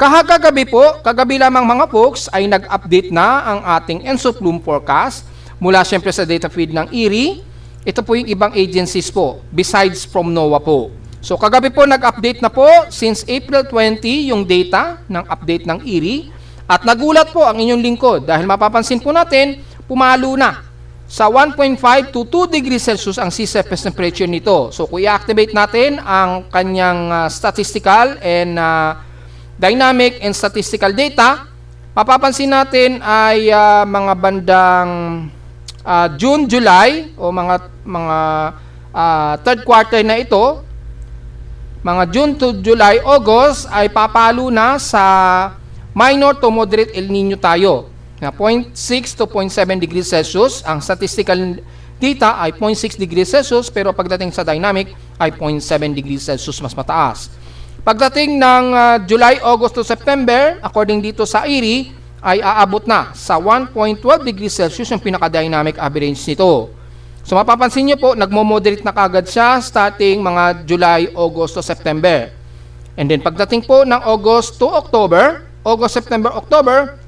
Kagabi lamang mga folks ay nag-update na ang ating ENSO plume forecast mula siyempre sa data feed ng ERI. Ito po yung ibang agencies po besides from NOAA po. So kagabi po nag-update na po since April 20 yung data ng update ng ERI. At nagulat po ang inyong lingkod dahil mapapansin po natin, pumalo na sa 1.5 to 2 degrees Celsius ang sea surface temperature nito. So kung i-activate natin ang kanyang statistical and dynamic and statistical data, mapapansin natin ay mga bandang June, July o mga third quarter na ito, mga June to July, August ay papalo na sa minor to moderate El Nino tayo na 0.6 to 0.7 degrees Celsius. Ang statistical data ay 0.6 degrees Celsius pero pagdating sa dynamic ay 0.7 degrees Celsius mas mataas. Pagdating ng July, August to September, according dito sa ERI, ay aabot na sa 1.12 degrees Celsius yung pinaka-dynamic average nito. So mapapansin nyo po, nagmo-moderate na kagad siya starting mga July, August to September. And then pagdating po ng August to October, August, September, October,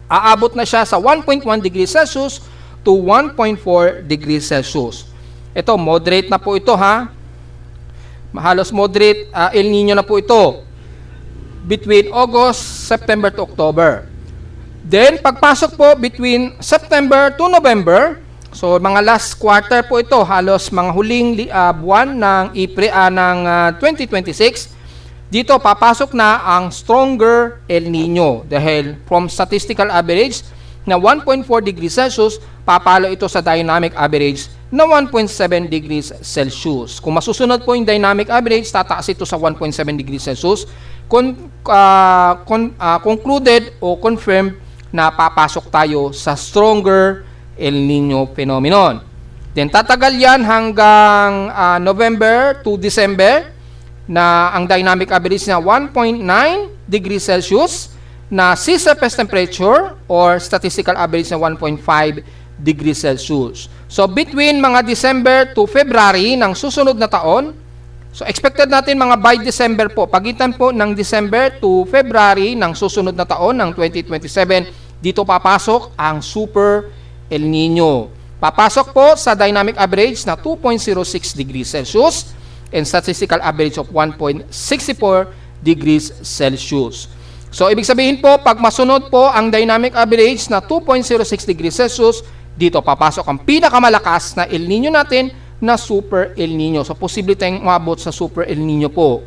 aabot na siya sa 1.1 degrees Celsius to 1.4 degrees Celsius. Ito, moderate na po ito Halos moderate El Nino na po ito between August, September to October. Then, pagpasok po between September to November, so mga last quarter po ito, halos mga huling buwan ng April ng 2026, dito papasok na ang stronger El Nino dahil from statistical average na 1.4 degrees Celsius, papalo ito sa dynamic average na 1.7 degrees Celsius. Kung masusunod po yung dynamic average, tataas ito sa 1.7 degrees Celsius. Concluded o confirmed na papasok tayo sa stronger El Nino phenomenon. Then tatagal yan hanggang November to December. na ang dynamic average na 1.9 degrees Celsius, na sea surface temperature or statistical average na 1.5 degrees Celsius. So between mga December to February ng susunod na taon, so expected natin mga by December po, pagitan po ng December to February ng susunod na taon ng 2027, dito papasok ang Super El Nino. Papasok po sa dynamic average na 2.06 degrees Celsius and statistical average of 1.64 degrees Celsius. So, ibig sabihin po, pag masunod po ang dynamic average na 2.06 degrees Celsius, dito papasok ang pinakamalakas na El Nino natin na Super El Nino. So, posible tayong umabot sa Super El Nino po.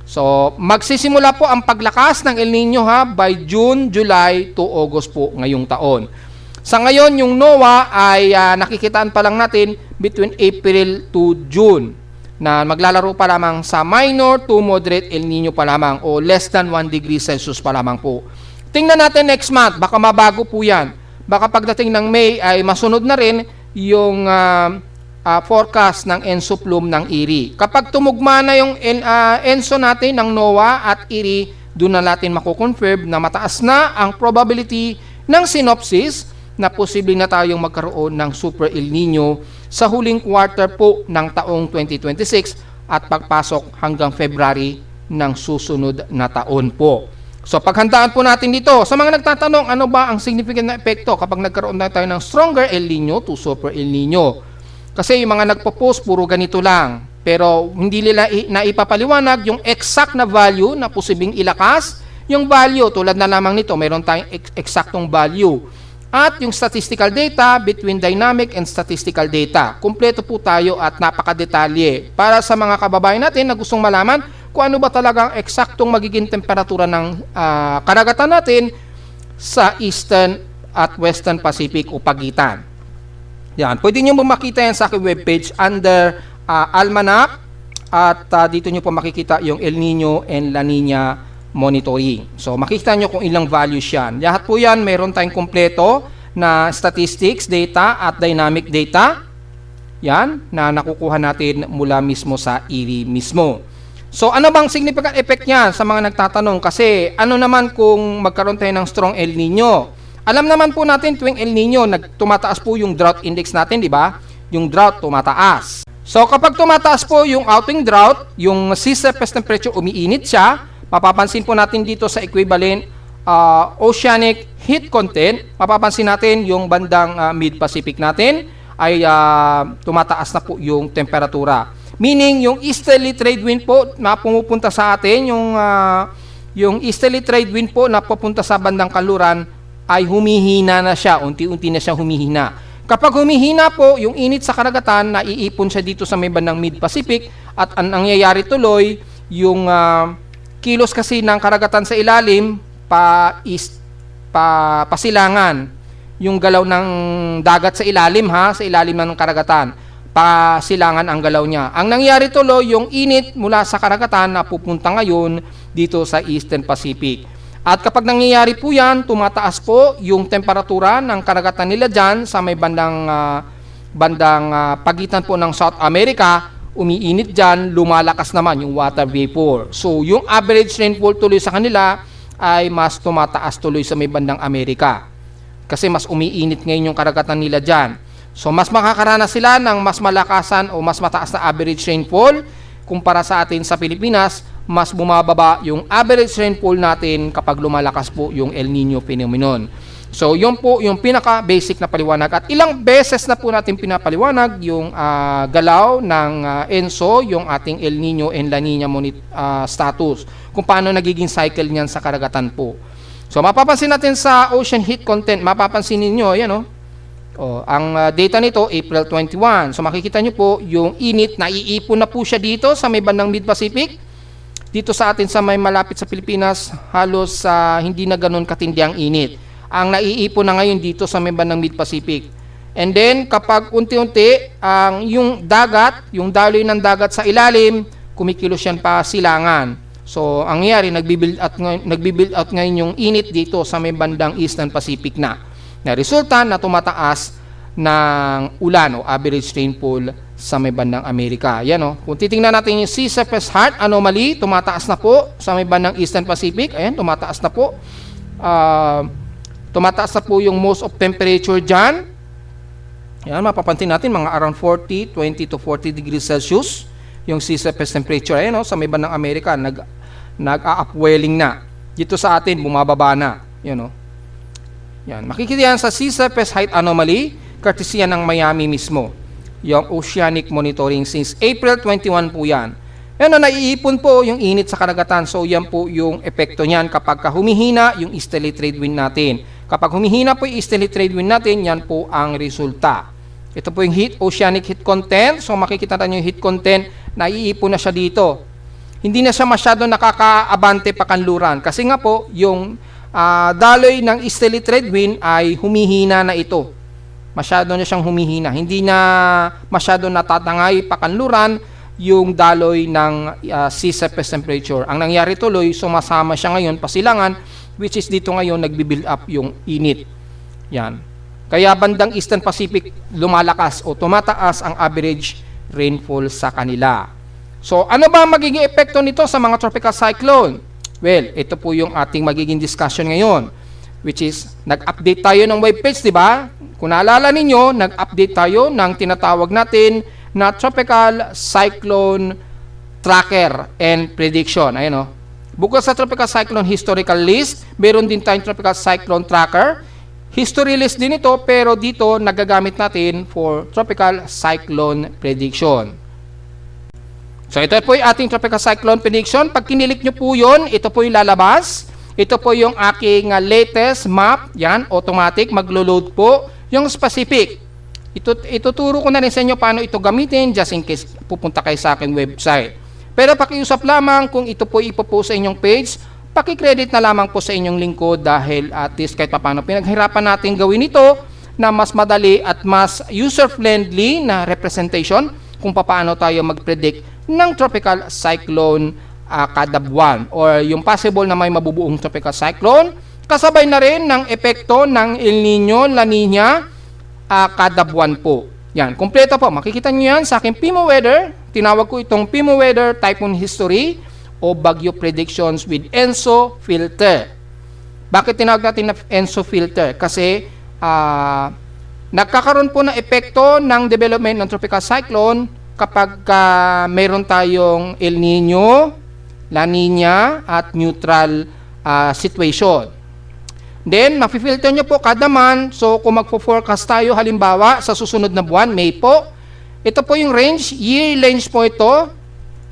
So, magsisimula po ang paglakas ng El Nino by June, July to August po ngayong taon. Sa ngayon, yung NOAA ay nakikitaan pa lang natin between April to June, na maglalaro pa lamang sa minor to moderate El Nino pa lamang o less than 1 degree Celsius pa lamang po. Tingnan natin next month, baka mabago po yan. Baka pagdating ng May ay masunod na rin yung forecast ng ENSO plume ng Erie. Kapag tumugma na yung ENSO natin ng NOAA at Erie, doon na natin makukonfirm na mataas na ang probability ng synopsis na posible na tayong magkaroon ng Super El Nino sa huling quarter po ng taong 2026 at pagpasok hanggang February ng susunod na taon po. So paghandaan po natin dito, sa mga nagtatanong ano ba ang significant na epekto kapag nagkaroon na tayo ng stronger El Nino to Super El Nino. Kasi yung mga nagpo-post puro ganito lang, pero hindi nila naipapaliwanag yung exact na value na posibleng ilakas. Yung value tulad na lamang nito, mayroon tayong eksaktong value. At yung statistical data between dynamic and statistical data. Kumpleto po tayo at napakadetalye para sa mga kababayan natin na gustong malaman kung ano ba talagang eksaktong magiging temperatura ng karagatan natin sa Eastern at Western Pacific o pagitan. Yan. Pwede nyo po makita yan sa aking webpage under Almanac at dito nyo po makikita yung El Nino and La Nina monitoring. So, makikita nyo kung ilang values yan. Lahat po yan, mayroon tayong kumpleto na statistics, data, at dynamic data. Yan, na nakukuha natin mula mismo sa Erie mismo. So, ano bang significant effect niyan sa mga nagtatanong? Kasi, ano naman kung magkaroon tayo ng strong El Nino? Alam naman po natin, tuwing El Nino, tumataas po yung drought index natin, di ba? Yung drought tumataas. So, kapag tumataas po yung outing drought, yung sea surface temperature umiinit siya, mapapansin po natin dito sa equivalent oceanic heat content, mapapansin natin yung bandang mid-Pacific natin ay tumataas na po yung temperatura. Meaning, yung easterly trade wind po na pumupunta sa atin, yung easterly trade wind po na pupunta sa bandang kanluran ay humihina na siya, unti-unti na siya humihina. Kapag humihina po, yung init sa karagatan, naiipon siya dito sa may bandang mid-Pacific at ang nangyayari tuloy, yung kilos kasi ng karagatan sa ilalim pasilangan yung galaw ng dagat sa ilalim sa ilalim ng karagatan, pasilangan ang galaw niya. Ang nangyari tuloy, yung init mula sa karagatan na pupunta ngayon dito sa Eastern Pacific. At kapag nangyayari po yan, tumataas po yung temperatura ng karagatan nila dyan sa may bandang pagitan po ng South America. Umiinit dyan, lumalakas naman yung water vapor. So, yung average rainfall tuloy sa kanila ay mas tumataas tuloy sa may bandang Amerika. Kasi mas umiinit ngayon yung karagatan nila dyan. So, mas makakaranas sila ng mas malakasan o mas mataas na average rainfall kumpara sa atin sa Pilipinas. Mas bumababa yung average rainfall natin kapag lumalakas po yung El Nino phenomenon. So, yun po yung pinaka-basic na paliwanag. At ilang beses na po natin pinapaliwanag yung galaw ng ENSO, yung ating El Nino and La Nina status, kung paano nagiging cycle niyan sa karagatan po. So, mapapansin natin sa ocean heat content, mapapansin ninyo, yan ang data nito, April 21. So, makikita nyo po, yung init, naiipon na po siya dito sa may bandang Mid-Pacific. Dito sa atin sa may malapit sa Pilipinas, halos hindi na ganun katindi ang init. Ang naiipon na ngayon dito sa may bandang Mid-Pacific. And then, kapag unti-unti, yung dagat, yung daloy ng dagat sa ilalim, kumikilos yan pa silangan. So, ang nangyari, nagbibuild out ngayon yung init dito sa may bandang Eastern Pacific na. Na resulta na tumataas ng ulan o average rainfall sa may bandang Amerika. Yan o. Kung titingnan natin yung sea surface height anomaly, tumataas na po sa may bandang Eastern Pacific. Ayan, tumataas na po. Tumataas na po yung most of temperature dyan. Yan, mapapansin natin mga around 20 to 40 degrees Celsius yung sea surface temperature. Ayan o, sa may bandang Amerika, nag-upwelling na. Dito sa atin, bumababa na. Yan o. Yan, makikita yan sa sea surface height anomaly, courtesy yan ng Miami mismo. Yung oceanic monitoring since April 21 po yan. Yan o, naiipon po yung init sa karagatan. So yan po yung epekto niyan kapag humihina yung easterly trade wind natin. Kapag humihina po yung easterly trade wind natin, yan po ang resulta. Ito po yung oceanic heat content. So makikita natin yung heat content, naiipon na siya dito. Hindi na siya masyado nakakaabante pakanluran. Kasi nga po, yung daloy ng easterly trade wind ay humihina na ito. Masyado na siyang humihina. Hindi na masyado natatangay pakanluran yung daloy ng sea surface temperature. Ang nangyari tuloy, sumasama siya ngayon pasilangan, which is dito ngayon nagbi-build up yung init. Yan. Kaya bandang Eastern Pacific lumalakas o tumataas ang average rainfall sa kanila. So, ano ba magiging epekto nito sa mga tropical cyclone? Well, ito po yung ating magiging discussion ngayon, which is, nag-update tayo ng web page, di ba? Kung naalala ninyo, nag-update tayo ng tinatawag natin na Tropical Cyclone Tracker and Prediction. Ayan o. Bukod sa Tropical Cyclone Historical List, meron din tayong Tropical Cyclone Tracker. History list din ito, pero dito nagagamit natin for Tropical Cyclone Prediction. So ito po yung ating Tropical Cyclone Prediction. Pag kinilik nyo po yun, ito po yung lalabas. Ito po yung aking latest map. Yan, automatic, maglo-load po. Yung specific, ituturo ko na rin sa inyo paano ito gamitin just in case pupunta kayo sa aking website. Pero pakiusap lamang kung ito po ipopost sa inyong page, pakicredit na lamang po sa inyong lingkod dahil at least kahit paano pinaghirapan natin gawin ito na mas madali at mas user-friendly na representation kung paano tayo mag-predict ng tropical cyclone kada buwan or yung possible na may mabubuong tropical cyclone. Kasabay na rin ng epekto ng El Nino, La Nina kada buwan po. Yan, kumpleto po. Makikita nyo yan sa aking PIMO Weather. Tinawag ko itong PIMO Weather Typhoon History o Bagyo Predictions with ENSO Filter. Bakit tinawag natin na ENSO Filter? Kasi nagkakaroon po ng epekto ng development ng tropical cyclone kapag mayroon tayong El Nino, La Nina at neutral situation. Then, mafi-filter nyo po kada month. So, kung magpo-forecast tayo, halimbawa, sa susunod na buwan, May po, ito po yung range, year range po ito,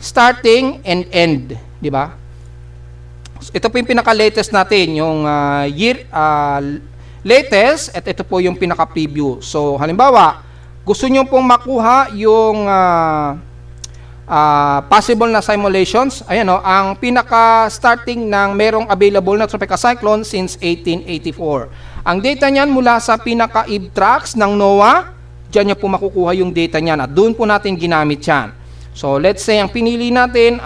starting and end. Di ba? Ito po yung pinaka-latest natin, yung latest, at ito po yung pinaka-preview. So, halimbawa, gusto nyo pong makuha yung possible na simulations, ayan o, ang pinaka-starting ng merong available na tropical cyclone since 1884. Ang data niyan mula sa pinaka-eve tracks ng NOAA, dyan nyo po makukuha yung data niyan at doon po natin ginamit yan. So, let's say, ang pinili natin,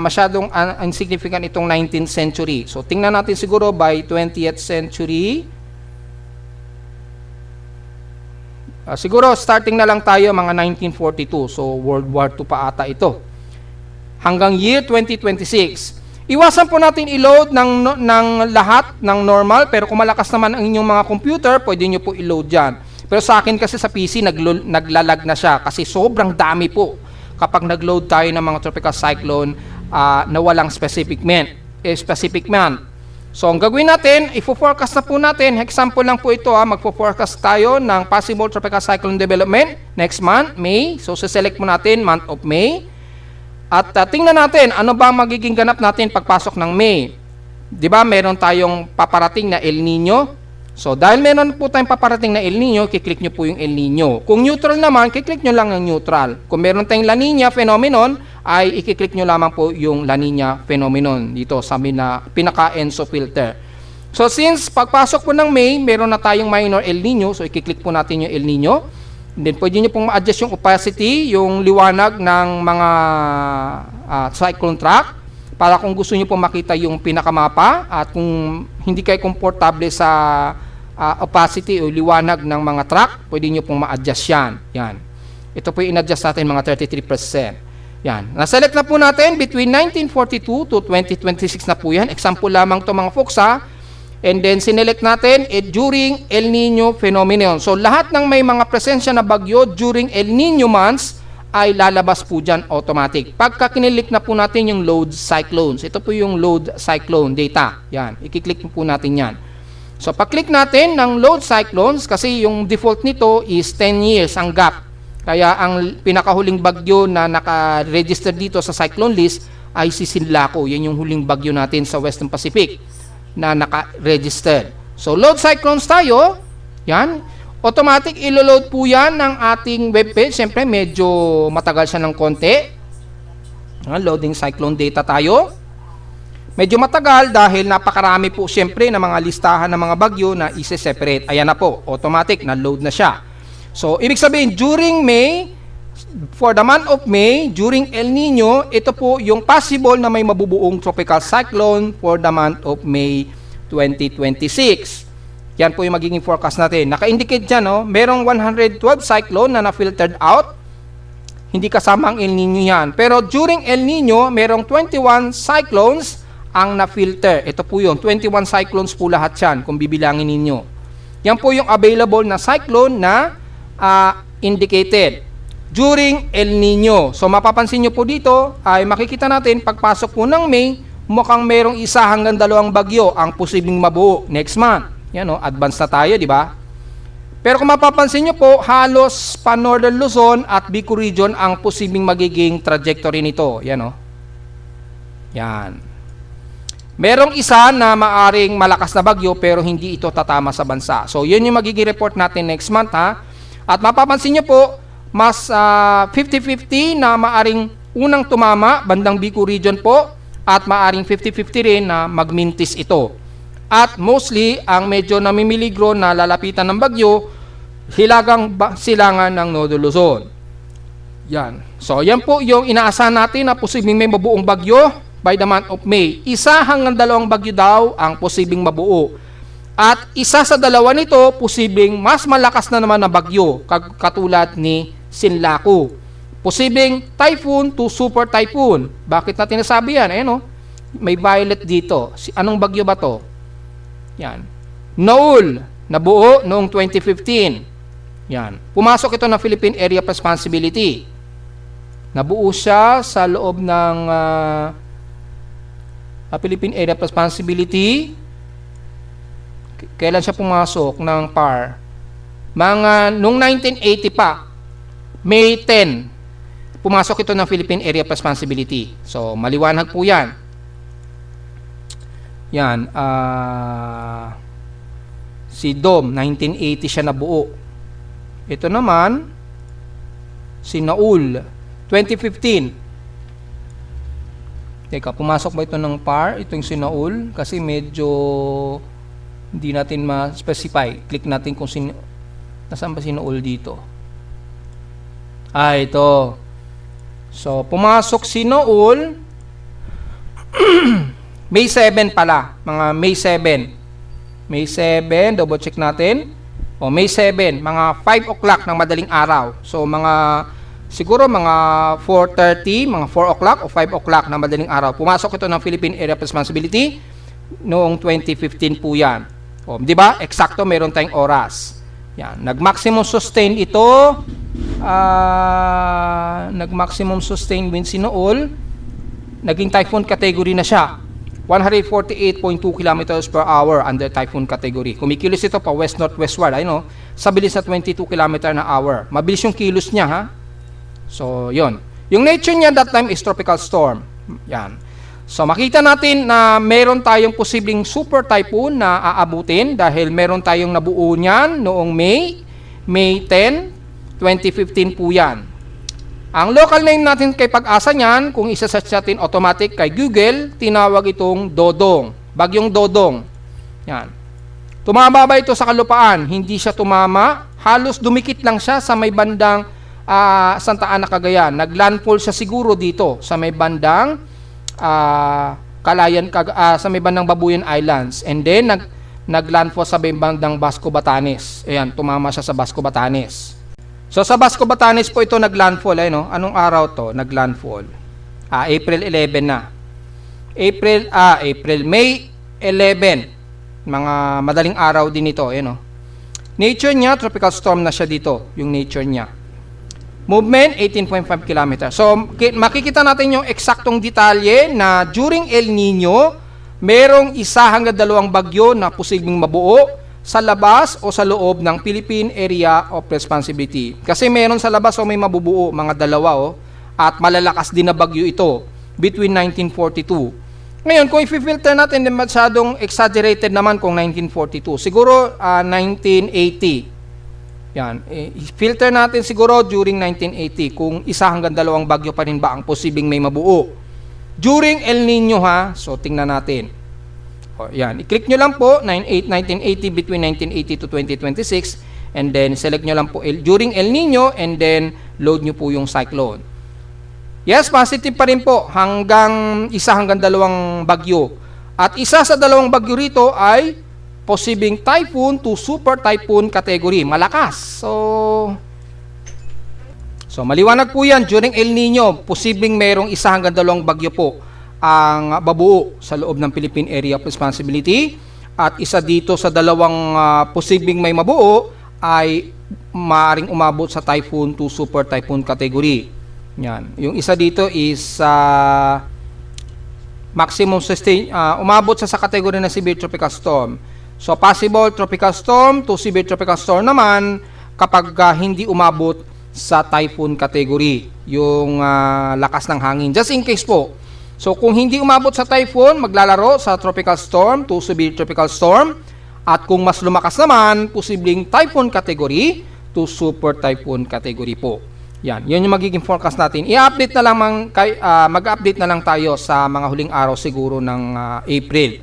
masyadong insignificant itong 19th century. So, tingnan natin siguro by 20th century. Siguro starting na lang tayo mga 1942. So World War II pa ata ito. Hanggang year 2026. Iwasan po natin i-load ng lahat ng normal, pero kung malakas naman ang inyong mga computer, pwede nyo po i-load dyan. Pero sa akin kasi sa PC naglalag na siya kasi sobrang dami po kapag nag-load tayo ng mga tropical cyclone na walang specific month. So, ang gagawin natin, ifo-forecast na po natin. Example lang po ito, magfo-forecast tayo ng possible tropical cyclone development next month, May. So, select mo natin month of May. At tingnan natin, ano ba magiging ganap natin pagpasok ng May. Di ba, meron tayong paparating na El Nino. So, dahil meron po tayong paparating na El Nino, kiklik nyo po yung El Nino. Kung neutral naman, kiklik nyo lang ang neutral. Kung meron tayong La Nina phenomenon, ay ikiklik nyo lamang po yung La Nina phenomenon dito sa pinaka-ENSO filter. So, since pagpasok po ng May, meron na tayong minor El Nino, so ikiklik po natin yung El Nino. And then, pwede nyo pong ma-adjust yung opacity, yung liwanag ng mga cyclone track, para kung gusto nyo pong makita yung pinakamapa, at kung hindi kayo komportable sa opacity o liwanag ng mga track, pwede nyo pong ma-adjust yan. Yan. Ito po yung in-adjust natin mga 33%. Yan. Na-select na po natin between 1942 to 2026 na po yan. Example lamang to mga folks ha. And then sinelect natin during El Nino phenomenon. So lahat ng may mga presensya na bagyo during El Nino months ay lalabas po dyan automatic. Pagka kinilik na po natin yung load cyclones. Ito po yung load cyclone data. Yan. I-click po natin yan. So pag-click natin ng load cyclones kasi yung default nito is 10 years ang gap. Kaya ang pinakahuling bagyo na naka-register dito sa cyclone list ay si Sinlaco. Yan yung huling bagyo natin sa Western Pacific na naka-register. So load cyclones tayo. Yan. Automatic ilo-load po yan ng ating webpage. Siyempre medyo matagal siya ng konti. Loading cyclone data tayo. Medyo matagal dahil napakarami po siyempre na mga listahan ng mga bagyo na ise-separate. Ayan na po. Automatic na load na siya. So, ibig sabihin, during May, for the month of May, during El Nino, ito po yung possible na may mabubuong tropical cyclone for the month of May 2026. Yan po yung magiging forecast natin. Naka-indicate dyan, no? Merong 112 cyclone na na-filtered out. Hindi kasama ang El Nino yan. Pero during El Nino, merong 21 cyclones ang na-filter. Ito po yun. 21 cyclones po lahat yan kung bibilangin ninyo. Yan po yung available na cyclone na indicated during El Nino. So mapapansin nyo po dito ay makikita natin pagpasok po ng May, mukhang merong 1 hanggang 2 bagyo ang posibleng mabuo next month. Yan o, advance na tayo, di ba? Pero kung mapapansin nyo po, halos pa Northern Luzon at Bicol region ang posibleng magiging trajectory nito. Yan o. Yan. Merong isa na maaring malakas na bagyo pero hindi ito tatama sa bansa. So yun yung magiging report natin next month ha. At mapapansin nyo po, mas 50-50 na maaring unang tumama, bandang Bicol region po, at maaring 50-50 rin na magmintis ito. At mostly, ang medyo namimiligro na lalapitan ng bagyo, hilagang silangan ng Nodo Luzon. Yan. So, yan po yung inaasahan natin na posibleng may mabuong bagyo by the month of May. 1 hanggang 2 bagyo daw ang posibleng mabuo. At isa sa dalawa nito, posibleng mas malakas na naman na bagyo, katulad ni Sinlaco. Posibleng typhoon to super typhoon. Bakit natin nasabi yan? Ayan o, may violet dito. Anong bagyo ba to? Yan. Noul, nabuo noong 2015. Yan. Pumasok ito ng Philippine Area of Responsibility. Nabuo siya sa loob ng Philippine Area of Responsibility. Kailan siya pumasok ng PAR? Noong 1980 pa, May 10, pumasok ito ng Philippine Area of Responsibility. So, maliwanag po yan. Yan. Si DOM, 1980 siya nabuo. Ito naman, si Naul, 2015. Teka, pumasok ba ito ng PAR? Ito yung si Naul, kasi medyo hindi natin ma-specify. Click natin kung nasaan ba si Naul dito. Ito. So, pumasok si Naul May 7 pala. Mga May 7. May 7, double check natin. May 7, mga 5 o'clock ng madaling araw. So, siguro mga 4:30, mga 4 o'clock o 5 o'clock ng madaling araw. Pumasok ito ng Philippine Area of Responsibility noong 2015 po yan. Di ba? Eksakto, meron tayong oras. Yan. Nag-maximum sustain ito. Nag-maximum sustain wind si Nool. Naging typhoon category na siya. 148.2 kilometers per hour under typhoon category. Kumikilos ito pa west-northwestward. Sa bilis na 22 km na hour. Mabilis yung kilos niya, ha? So, yon. Yung nature niya that time is tropical storm. Yan. So, makita natin na meron tayong posibleng super typhoon na aabutin dahil meron tayong nabuo niyan noong May 10, 2015 po yan. Ang local name natin kay Pag-asa niyan, kung isa-search natin automatic kay Google, tinawag itong Dodong. Bagyong Dodong. Yan. Tumama ba ito sa kalupaan? Hindi siya tumama. Halos dumikit lang siya sa may bandang Santa Ana, Cagayan. Naglandfall siya siguro dito sa may bandang sa may bandang Babuyan Islands, and then naglandfall sa may bandang Basco, Batanes. Ayan, tumama siya sa Basco, Batanes. So sa Basco Batanes po ito naglandfall, eh, no? Anong araw to naglandfall? April 11 na. May 11. Mga madaling araw din ito, eh, no? Nature niya, tropical storm na siya dito, yung nature niya. Movement, 18.5 km. So, makikita natin yung eksaktong detalye na during El Nino, merong 1 hanggang 2 bagyo na posibleng mabuo sa labas o sa loob ng Philippine Area of Responsibility. Kasi meron sa labas o may mabubuo, mga 2 at malalakas din na bagyo ito between 1942. Ngayon, kung i-filter natin, masyadong exaggerated naman kung 1942. Siguro 1980. Yan. I-filter natin siguro during 1980 kung 1 hanggang 2 bagyo pa rin ba ang posibleng may mabuo. During El Nino ha, so tingnan natin. O, yan. I-click nyo lang po 1980 between 1980 to 2026 and then select nyo lang po during El Nino and then load nyo po yung cyclone. Yes, positive pa rin po hanggang 1 hanggang 2 bagyo. At isa sa 2 bagyo rito ay posibleng typhoon to super typhoon category. Malakas. So maliwanag po yan. During El Nino, posibleng mayroong 1 hanggang 2 bagyo po ang babuo sa loob ng Philippine Area of Responsibility. At isa dito sa 2 posibleng may mabuo ay maaaring umabot sa typhoon to super typhoon category. Yan. Yung isa dito is maximum sustain, umabot sa kategory na severe tropical storm. So, possible tropical storm to severe tropical storm naman kapag hindi umabot sa typhoon category, yung lakas ng hangin. Just in case po. So, kung hindi umabot sa typhoon, maglalaro sa tropical storm to severe tropical storm. At kung mas lumakas naman, posibleng typhoon category to super typhoon category po. Yan, yun yung magiging forecast natin. I-update na lang mag-update na lang tayo sa mga huling araw siguro ng April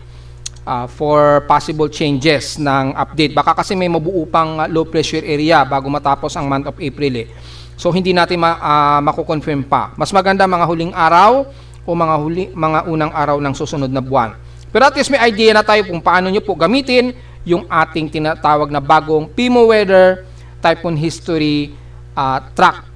for possible changes ng update. Baka kasi may mabuo pang low pressure area bago matapos ang month of April eh. So hindi natin mako-confirm pa. Mas maganda mga huling araw o mga unang araw ng susunod na buwan. Pero at least may idea na tayo kung paano nyo po gamitin yung ating tinatawag na bagong PIMO Weather Typhoon History track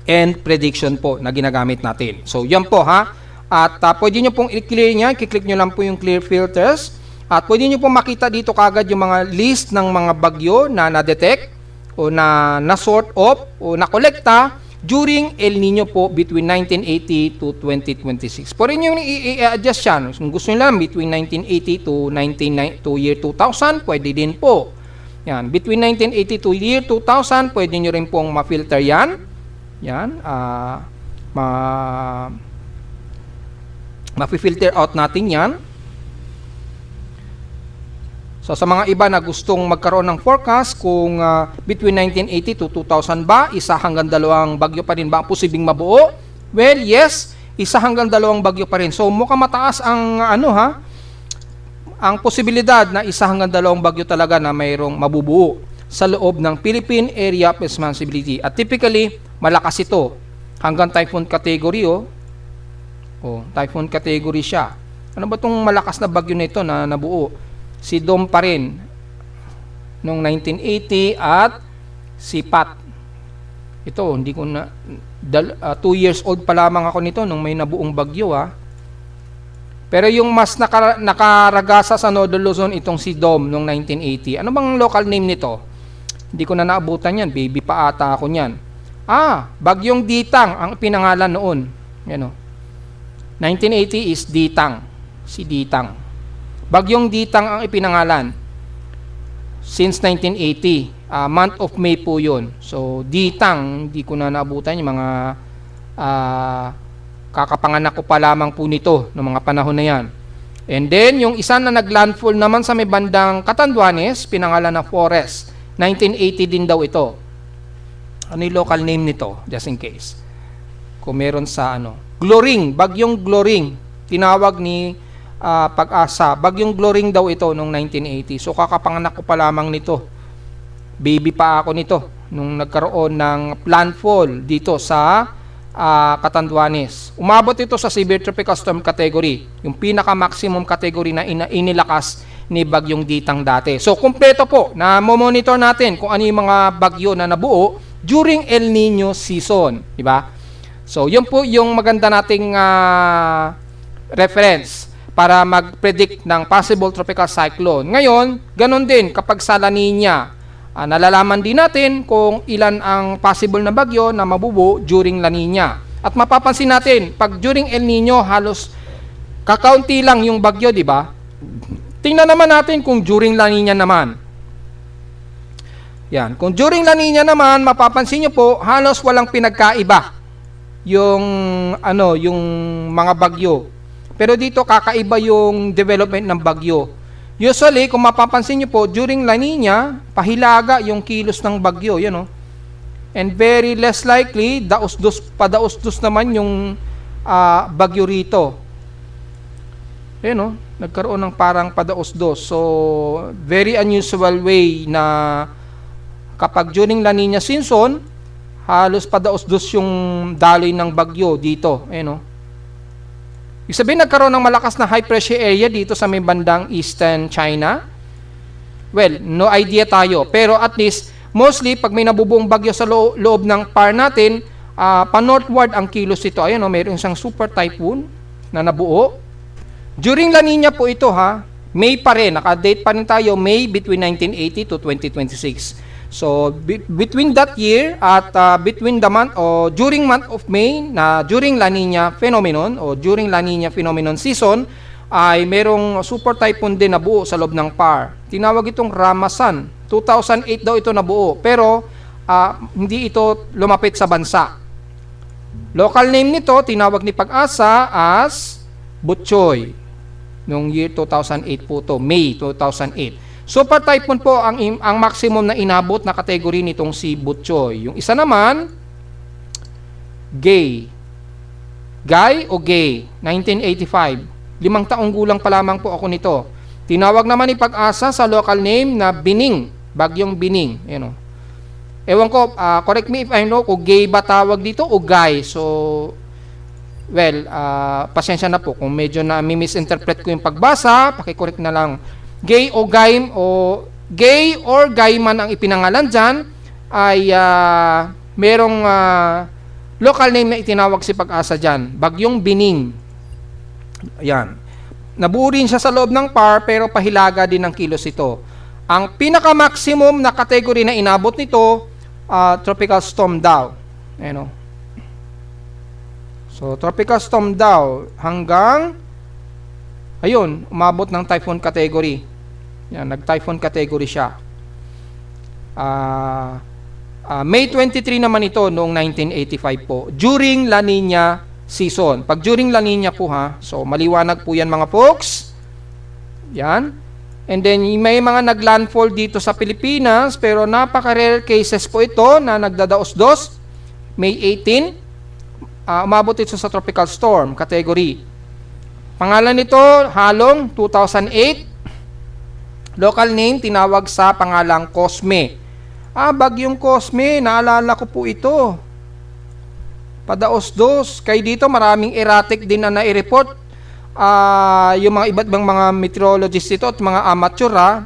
and prediction po na ginagamit natin. So, yan po ha. At pwede nyo pong i-clear niya. I-click nyo lang po yung clear filters. At pwede nyo pong makita dito kagad yung mga list ng mga bagyo na na-detect o na-sort of o na-kolekta during El Nino po between 1980 to 2026. Pwede nyo i-adjust yan. Kung gusto nyo lang, between 1980 to year 2000, pwede din po. Yan. Between 1980 to year 2000, pwede nyo rin pong ma-filter yan. Yan, ma-filter out natin yan. So sa mga iba na gustong magkaroon ng forecast kung between 1980 to 2000 ba, 1 hanggang 2 bagyo pa rin ba ang posibleng mabuo? Well, yes, 1 hanggang 2 bagyo pa rin. So mukhang mataas ang ang posibilidad na 1 hanggang 2 bagyo talaga na mayroong mabubuo sa loob ng Philippine Area of Responsibility. At typically, malakas ito. Hanggang typhoon category, typhoon category siya. Ano ba itong malakas na bagyo na ito na nabuo? Si Dom pa rin noong 1980 at si Pat. Ito, hindi ko na 2 years old pa lamang ako nito nung may nabuong bagyo Pero yung mas nakaragasa sa Northern Luzon itong si Dom noong 1980. Ano bang local name nito? Hindi ko na naabutan yan. Baby pa ata ako niyan. Bagyong Ditang ang pinangalan noon. Yan 1980 is Ditang. Si Ditang. Bagyong Ditang ang ipinangalan. Since 1980. Month of May po yun. So, Ditang, hindi ko na naabutan yung mga kakapanganak ko pa lamang po nito noong mga panahon na yan. And then, yung isa na naglandfall naman sa may bandang Catanduanes, pinangalan na Forest. 1980 din daw ito. Ano yung local name nito? Just in case. Kung meron sa Gloring. Bagyong Gloring. Tinawag ni Pag-asa. Bagyong Gloring daw ito noong 1980. So, kakapanganak ko pa lamang nito. Baby pa ako nito nung nagkaroon ng landfall dito sa Catanduanes. Umabot ito sa severe tropical storm category. Yung pinaka-maximum category na inilakas ni Bagyong Ditang dati. So, kumpleto po na monitor natin kung ano yung mga bagyo na nabuo during El Nino season. Diba? So, yun po yung maganda nating reference para mag-predict ng possible tropical cyclone. Ngayon, ganun din kapag sa La Nina, nalalaman din natin kung ilan ang possible na bagyo na mabubuo during La Nina. At mapapansin natin, pag during El Nino, halos kakaunti lang yung bagyo, di ba? Tingnan naman natin kung during La Nina naman. Yan. Kung during La Nina naman, mapapansin nyo po, halos walang pinagkaiba yung mga bagyo. Pero dito kakaiba yung development ng bagyo. Usually, kung mapapansin nyo po, during La Nina, pahilaga yung kilos ng bagyo, yan, and very less likely, padaos-dos naman yung bagyo rito. Ayan, nagkaroon ng parang padaos-dos. So, very unusual way na kapag during La Nina season, halos padaos-dos yung daloy ng bagyo dito. Ayan, Ibig sabihin, nagkaroon ng malakas na high pressure area dito sa may bandang eastern China. Well, no idea tayo. Pero at least, mostly, pag may nabubuong bagyo sa loob ng PAR natin, pa-northward ang kilos ito. Ayan, mayroon isang super typhoon na nabuo. During La Nina po ito, May pa rin, naka-date pa rin tayo, May between 1980 to 2026. So, between that year at between the month o during month of May na during La Nina phenomenon o during La Nina phenomenon season ay merong super typhoon din nabuo sa loob ng PAR. Tinawag itong Ramasan. 2008 daw ito nabuo, pero hindi ito lumapit sa bansa. Local name nito, tinawag ni Pag-asa as Butchoy. Noong year 2008 po to, May 2008. Super typhoon po ang maximum na inabot na kategory nitong si Butchoy. Yung isa naman, Gay. Guy o Gay, 1985. 5 taong gulang pa lamang po ako nito. Tinawag naman ni Pag-asa sa local name na Bining, Bagyong Bining. Ewan ko, correct me if I know kung Gay ba tawag dito o Guy. So, well, pasensya na po kung medyo na misinterpret ko yung pagbasa, paki-correct na lang. Gay o Guy Gay or Guy man ang ipinangalan dyan ay merong local name na itinawag si Pag-asa dyan, Bagyong Bining. Ayan. Nabuo rin siya sa loob ng PAR pero pahilaga din ng kilos ito. Ang pinaka-maximum na category na inabot nito, tropical storm daw. So, tropical storm daw hanggang, ayun, umabot ng typhoon category. Yan, nag-typhoon category siya. May 23 naman ito noong 1985 po, during La Nina season. Pag during La Nina po so maliwanag po yan mga folks. Yan. And then, may mga naglandfall dito sa Pilipinas, pero napaka-rare cases po ito na nagdadaos-dos. May 18. Umabot ito sa tropical storm category. Pangalan nito, Halong, 2008. Local name, tinawag sa pangalang Cosme. Bagyong Cosme, naalala ko po ito. Padaos-dos. Kaya dito, maraming erratic din na nai-report. Yung mga iba't ibang mga meteorologists ito at mga amateur,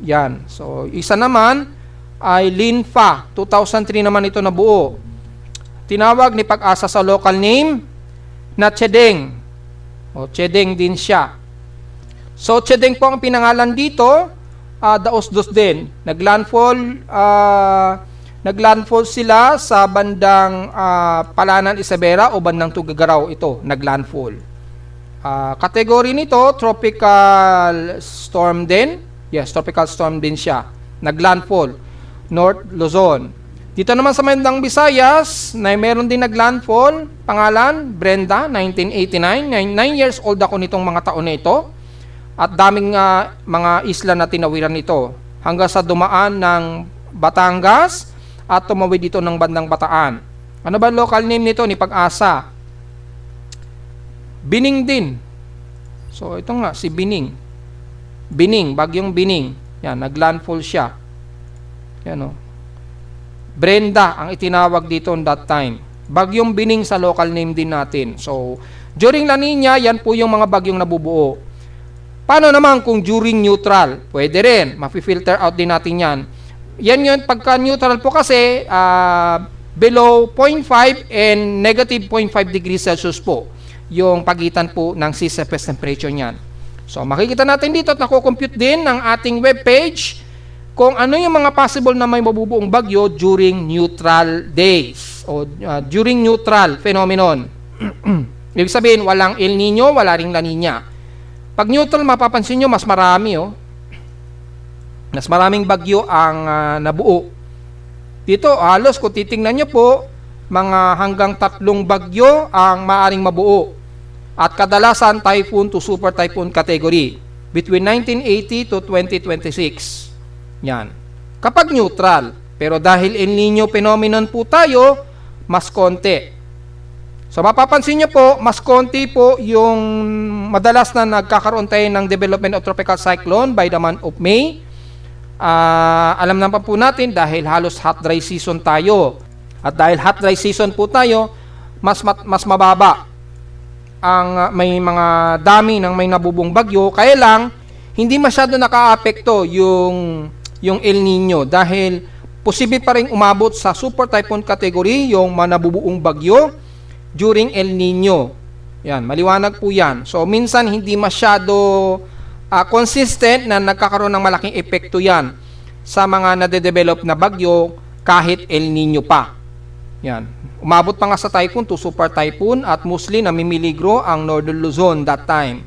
Yan. So, isa naman ay Linfa. 2003 naman ito nabuo. Tinawag ni Pag-asa sa local name na Chedeng. Chedeng din siya. So, Chedeng po ang pinangalan dito. Daos-dos din. Naglandfall sila sa bandang Palanan, Isabela o bandang Tuguegarao. Ito, naglandfall. Kategory nito, tropical storm din. Yes, tropical storm din siya. Naglandfall. North Luzon. Dito naman sa bandang Visayas, na meron din naglandfall, pangalan, Brenda, 1989. 9 years old ako nitong mga taon na ito. At daming mga isla na tinawiran nito. Hanggang sa dumaan ng Batangas at tumawid dito ng bandang Bataan. Ano ba local name nito ni Pag-asa? Bining din. So, ito nga, si Bining. Bining, Bagyong Bining. Yan, naglandfall siya. Yan, Brenda ang itinawag dito on that time. Bagyong Bining sa local name din natin. So, during La Nina, yan po yung mga bagyong nabubuo. Paano naman kung during neutral? Pwede rin, mafi-filter out din natin yan. Yan yun, pagka neutral po kasi, below 0.5 and negative 0.5 degrees Celsius po yung pagitan po ng sea surface temperature niyan. So makikita natin dito at nakukompute din ng ating webpage kung ano yung mga possible na may mabubuong bagyo during neutral days o during neutral phenomenon. Ibig sabihin, walang El Nino, wala ring La Nina. Pag neutral, mapapansin nyo, mas marami. Mas maraming bagyo ang nabuo. Dito, halos kung titingnan nyo po, mga hanggang 3 bagyo ang maaring mabuo. At kadalasan, typhoon to super typhoon category. Between 1980 to 2026. Yan. Kapag neutral. Pero dahil El Nino phenomenon po tayo, mas konti. So mapapansin nyo po, mas konti po yung madalas na nagkakaroon tayo ng development of tropical cyclone by the month of May. Alam naman po natin dahil halos hot dry season tayo. At dahil hot dry season po tayo, mas mababa ang may mga dami ng may nabubong bagyo. Kaya lang, hindi masyado nakaapekto yung El Nino dahil posible pa rin umabot sa super typhoon category yung mga nabubuong bagyo during El Nino. Yan, maliwanag po yan. So, minsan hindi masyado consistent na nagkakaroon ng malaking epekto yan sa mga nade-develop na bagyo kahit El Nino pa. Yan. Umabot pa nga sa typhoon to super typhoon at mostly namimiligro ang Northern Luzon that time.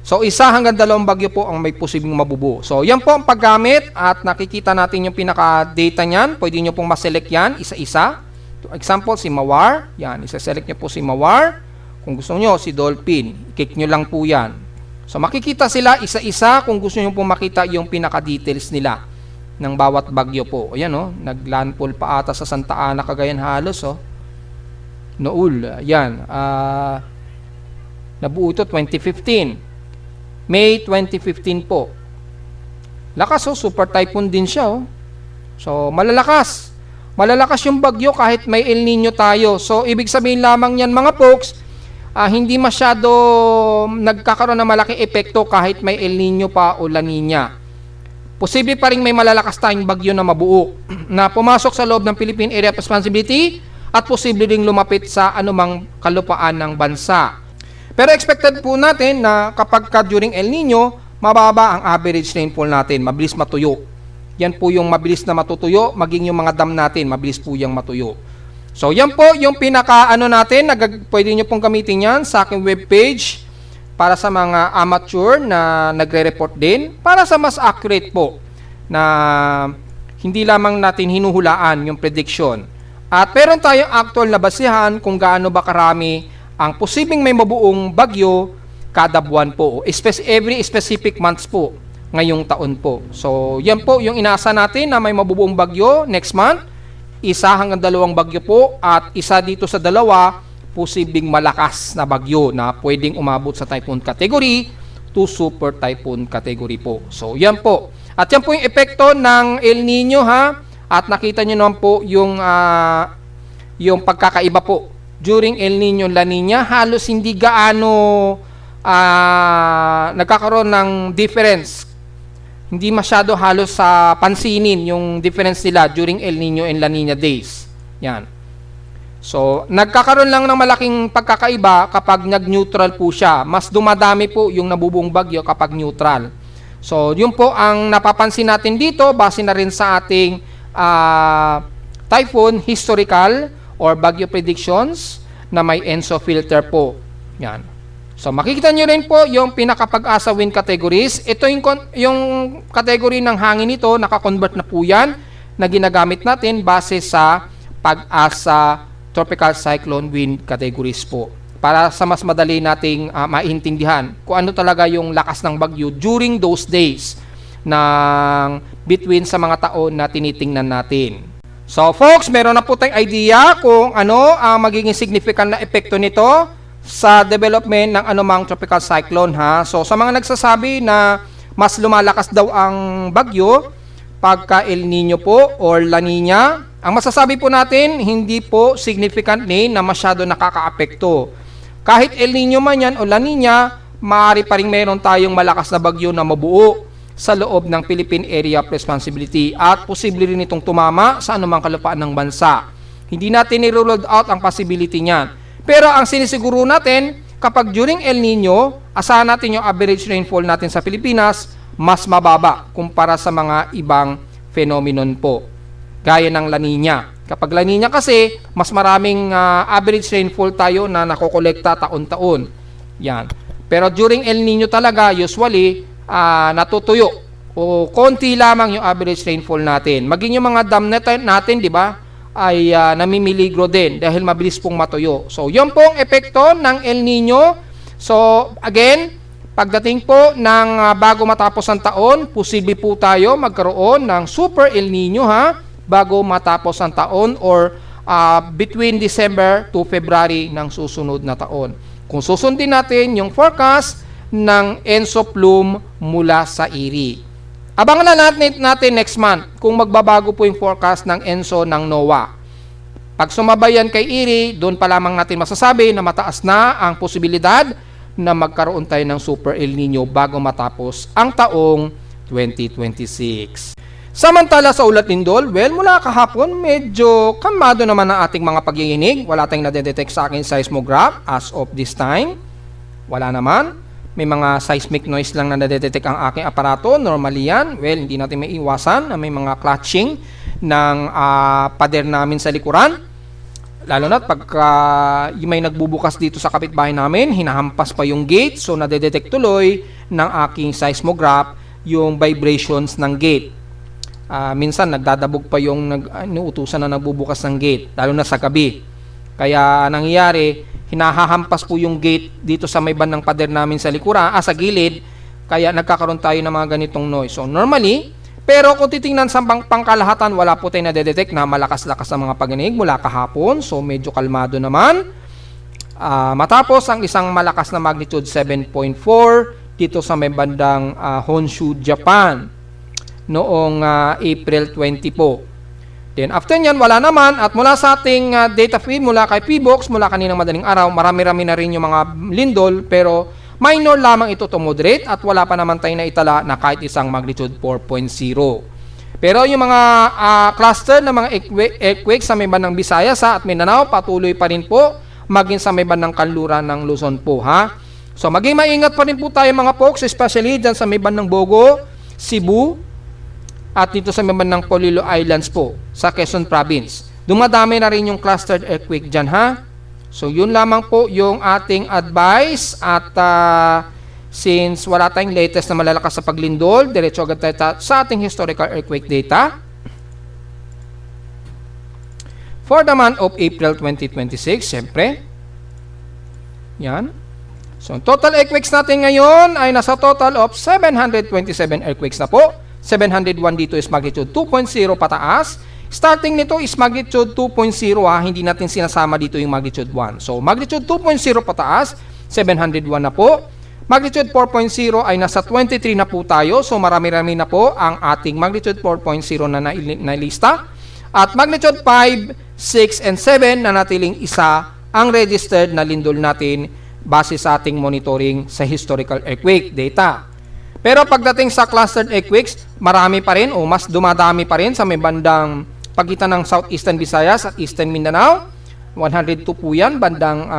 So, 1 hanggang 2 bagyo po ang may posibleng mabubuo. So, yan po ang paggamit at nakikita natin yung pinaka-data niyan. Pwede nyo pong maselect yan isa-isa. Example, si Mawar. Yan, isa-select nyo po si Mawar. Kung gusto nyo, si Dolphin. I-click nyo lang po yan. So, makikita sila isa-isa kung gusto nyo po makita yung pinaka-details nila ng bawat bagyo po. Ayan, nag-landfall pa ata sa Santa Ana, Cagayan halos, Nool, ayan. Nabuo ito 2015. May 2015 po. Lakas, super typhoon din siya, So, malalakas. Malalakas yung bagyo kahit may El Nino tayo. So, ibig sabihin lamang yan, mga folks, hindi masyado nagkakaroon ng malaking epekto kahit may El Nino pa o La Nina. Posible pa rin may malalakas tayong bagyo na mabuo na pumasok sa loob ng Philippine Area of Responsibility at posible ring lumapit sa anumang kalupaan ng bansa. Pero expected po natin na kapag during El Nino, mababa ang average rainfall natin, mabilis matuyo. Yan po yung mabilis na matutuyo, maging yung mga dam natin, mabilis po yung matuyo. So, yan po yung natin, pwede nyo pong gamitin yan sa aking webpage para sa mga amateur na nagre-report din, para sa mas accurate po na hindi lamang natin hinuhulaan yung prediction. At meron tayong actual na basihan kung gaano ba karami ang posibleng may mabuong bagyo kada buwan po, every specific months po ngayong taon po. So, yan po yung inaasa natin na may mabubuong bagyo next month. 1 hanggang 2 bagyo po at isa dito sa 2 posibleng malakas na bagyo na pwedeng umabot sa typhoon category to super typhoon category po. So yan po. At yan po yung epekto ng El Nino at nakita nyo naman po yung pagkakaiba po. During El Nino, La Nina, halos hindi gaano nagkakaroon ng difference. Hindi masyado halos sa pansinin yung difference nila during El Nino and La Nina days. Yan. So, nagkakaroon lang ng malaking pagkakaiba kapag nag-neutral po siya. Mas dumadami po yung nabubuong bagyo kapag neutral. So, yun po ang napapansin natin dito base na rin sa ating typhoon historical or bagyo predictions na may ENSO filter po. Yan. So, makikita nyo rin po yung pinakapag-asa wind categories. Ito yung category ng hangin nito, nakakonvert na po yan na ginagamit natin base sa pag-asa tropical cyclone wind categories po. Para sa mas madali nating maintindihan kung ano talaga yung lakas ng bagyo during those days ng between sa mga taon na tinitingnan natin. So, folks, meron na po tayong idea kung ano ang magiging significant na epekto nito sa development ng anumang tropical cyclone So sa mga nagsasabi na mas lumalakas daw ang bagyo pagka El Nino po or La Nina, ang masasabi po natin hindi po significantly na masyado nakakaapekto. Kahit El Nino man yan o La Nina, maaari pa rin meron tayong malakas na bagyo na mabuo sa loob ng Philippine Area of Responsibility at posible rin itong tumama sa anumang kalupaan ng bansa. Hindi natin i-ruled out ang possibility niyan. Pero ang sinisiguro natin, kapag during El Nino, asahan natin yung average rainfall natin sa Pilipinas, mas mababa kumpara sa mga ibang phenomenon po, gaya ng La Nina. Kapag La Nina kasi, mas maraming average rainfall tayo na nakokolekta taon-taon. Yan. Pero during El Nino talaga, usually, natutuyo o konti lamang yung average rainfall natin. Maging yung mga dam natin, di ba, ay namimiligro din dahil mabilis pong matuyo. So, yun pong epekto ng El Nino. So, again, pagdating po ng bago matapos ang taon, posible po tayo magkaroon ng Super El Nino bago matapos ang taon or between December to February ng susunod na taon. Kung susundin natin yung forecast ng ENSO plume mula sa ERI. Abangan na natin next month kung magbabago po yung forecast ng ENSO ng NOAA. Pag sumabayan kay ERI, doon pa lamang natin masasabi na mataas na ang posibilidad na magkaroon tayo ng Super El Nino bago matapos ang taong 2026. Samantala sa ulat lindol, well, mula kahapon, medyo kalmado naman ang ating mga pagyinig. Wala tayong nadedetect sa akin seismograph as of this time. Wala naman. May mga seismic noise lang na nadedetect ang aking aparato. Normally yan. Well, hindi natin may iwasan na may mga clutching ng pader namin sa likuran. Lalo na pagka yung may nagbubukas dito sa kapitbahay namin, hinahampas pa yung gate. So, nadedetect tuloy ng aking seismograph yung vibrations ng gate. Minsan, nagdadabog pa yung utusan na nagbubukas ng gate. Lalo na sa gabi. Kaya, nangyayari, hinahahampas po yung gate dito sa may bandang pader namin sa likuran, sa gilid, kaya nagkakaroon tayo ng mga ganitong noise. So normally, pero kung titingnan sa pangkalahatan, wala po tayo na-detect na malakas-lakas na mga pagyanig mula kahapon. So medyo kalmado naman. Matapos ang isang malakas na magnitude 7.4 dito sa may bandang Honshu, Japan noong April 20 po. Then after nyan, wala naman at mula sa ating data feed, mula kay PBOX, mula kaninang madaling araw, marami-rami na rin yung mga lindol pero minor lamang ito to moderate at wala pa naman tayo na itala na kahit isang magnitude 4.0. Pero yung mga cluster ng mga earthquake sa may bandang Visayas at Mindanao, patuloy pa rin po maging sa may bandang kanluran ng Luzon po. So maging maingat pa rin po tayo mga folks, especially dyan sa may bandang Bogo, Cebu, at dito sa may bandang Polillo Islands po sa Quezon Province. Dumadami na rin yung clustered earthquake dyan So yun lamang po yung ating advice at since wala tayong latest na malalakas sa paglindol, diretso agad tayo sa ating historical earthquake data. For the month of April 2026, siyempre. Yan. So total earthquakes natin ngayon ay nasa total of 727 earthquakes na po. 701 dito is magnitude 2.0 pataas. Starting nito is magnitude 2.0 hindi natin sinasama dito yung magnitude 1. So magnitude 2.0 pataas, 701 na po. Magnitude 4.0 ay nasa 23 na po tayo. So marami-rami na po ang ating magnitude 4.0 na nailista. At magnitude 5, 6, and 7 na natiling isa ang registered na lindol natin base sa ating monitoring sa historical earthquake data. Pero pagdating sa clustered earthquakes, marami pa rin o mas dumadami pa rin sa may bandang pagitan ng Southeastern Visayas at Eastern Mindanao. 102 po yan, bandang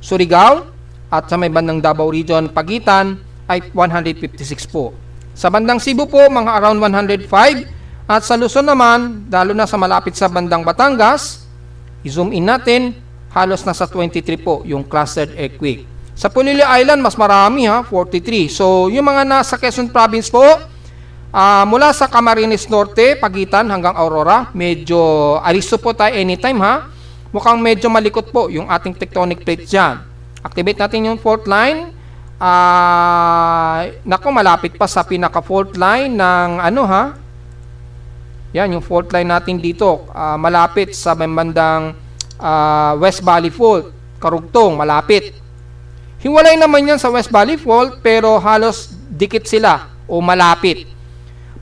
Surigao at sa may bandang Davao Region pagitan ay 156 po. Sa bandang Cebu po, mga around 105 at sa Luzon naman, lalo na sa malapit sa bandang Batangas, i-zoom in natin, halos nasa 23 po yung clustered earthquake. Sa Polillo Island, mas marami 43. So, yung mga nasa Quezon Province po, mula sa Camarines Norte, pagitan hanggang Aurora, medyo aristo po tayo anytime Mukhang medyo malikot po yung ating tectonic plate dyan. Activate natin yung fault line. Malapit pa sa pinaka-fault line ng Yan, yung fault line natin dito. Malapit sa bandang West Valley Fault. Karugtong, malapit. Hiwalay naman yan sa West Valley Fault pero halos dikit sila o malapit.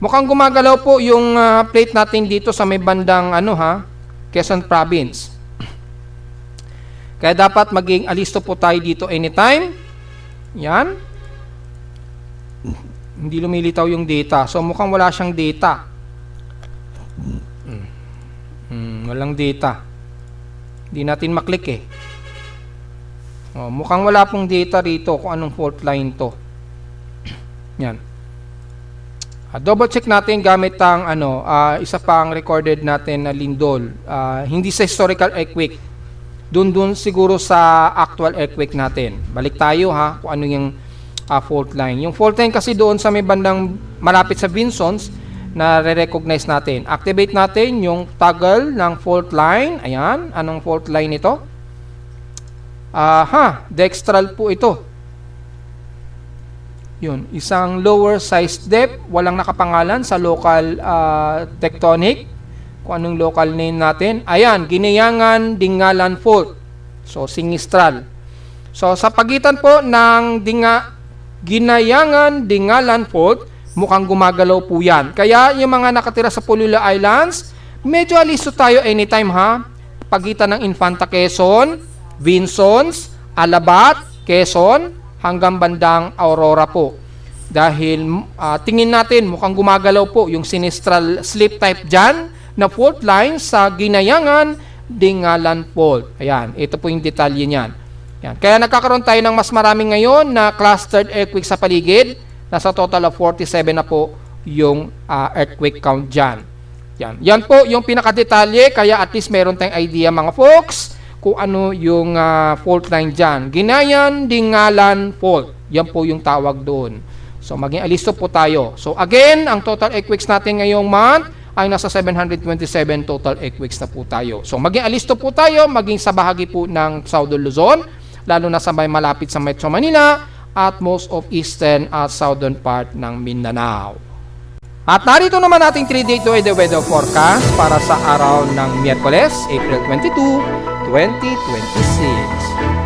Mukhang gumagalaw po yung plate natin dito sa may bandang Quezon Province. Kaya dapat maging alisto po tayo dito anytime Yan. Hindi lumilitaw yung data. So, mukhang wala siyang data. Walang data. Hindi natin maklik eh. Mukhang wala pong data rito kung anong fault line to. Yan. Double check natin gamit ang isa pang recorded natin na lindol. Hindi sa historical earthquake. Doon siguro sa actual earthquake natin. Balik tayo ha kung ano yung fault line. Yung fault line kasi doon sa may bandang malapit sa Vinsons na re-recognize natin. Activate natin yung toggle ng fault line. Ayan. Anong fault line ito? Dextral po ito. Yun, isang lower size depth, walang nakapangalan sa local tectonic. Kung anong local name natin. Ayan, Ginayangan Dingalan Fault. So, sinistral. So, sa pagitan po ng Ginayangan Dingalan Fault, mukhang gumagalaw po yan. Kaya, yung mga nakatira sa Polillo Islands, medyo alisto tayo anytime ha. Pagitan ng Infanta Quezon, Vinsons, Alabat, Quezon, hanggang bandang Aurora po. Dahil tingin natin mukhang gumagalaw po yung sinistral slip type dyan na fault line sa Ginayangan Dingalan Fault. Ayan, ito po yung detalye niyan. Ayan. Kaya nagkakaroon tayo ng mas marami ngayon na clustered earthquake sa paligid. Nasa total of 47 na po yung earthquake count dyan. Yan po yung pinakadetalye, kaya at least meron tayong idea mga folks kung ano yung fault line dyan. Ginayan Dingalan Fault. Yan po yung tawag doon. So, maging alisto po tayo. So, again, ang total earthquakes natin ngayong month ay nasa 727 total earthquakes na po tayo. So, maging alisto po tayo, maging sa bahagi po ng Southern Luzon, lalo na sa may malapit sa Metro Manila at most of eastern at southern part ng Mindanao. At narito naman ating 3-day weather forecast para sa araw ng Miyerkules, April 22, 2026.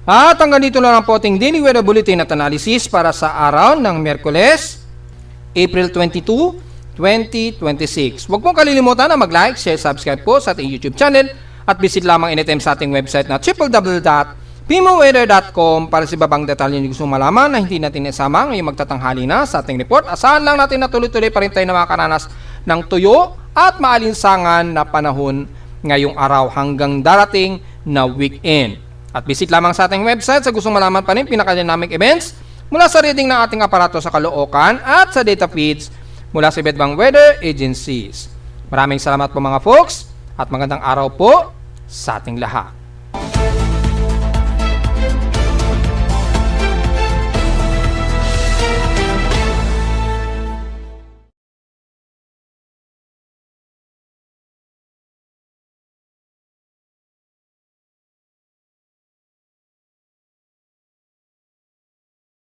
At hanggang dito lang ang po ating daily weather bulletin at analysis para sa araw ng Miyerkules, April 22, 2026. Huwag pong kalilimutan na mag-like, share, subscribe po sa ating YouTube channel at visit lamang anytime sa ating website na www.pimoweather.com para sa ibang detalye nyo gusto malaman na hindi natin isama ngayong magtatanghali na sa ating report. Asahan lang natin na tuloy-tuloy pa rin tayo na makakaranas ng tuyo at maalinsangan na panahon ngayong araw hanggang darating na weekend. At visit lamang sa ating website sa gustong malaman pa rin pinaka-dynamic events mula sa reading ng ating aparato sa Caloocan at sa data feeds mula sa iba't ibang weather agencies. Maraming salamat po mga folks at magandang araw po sa ating lahat.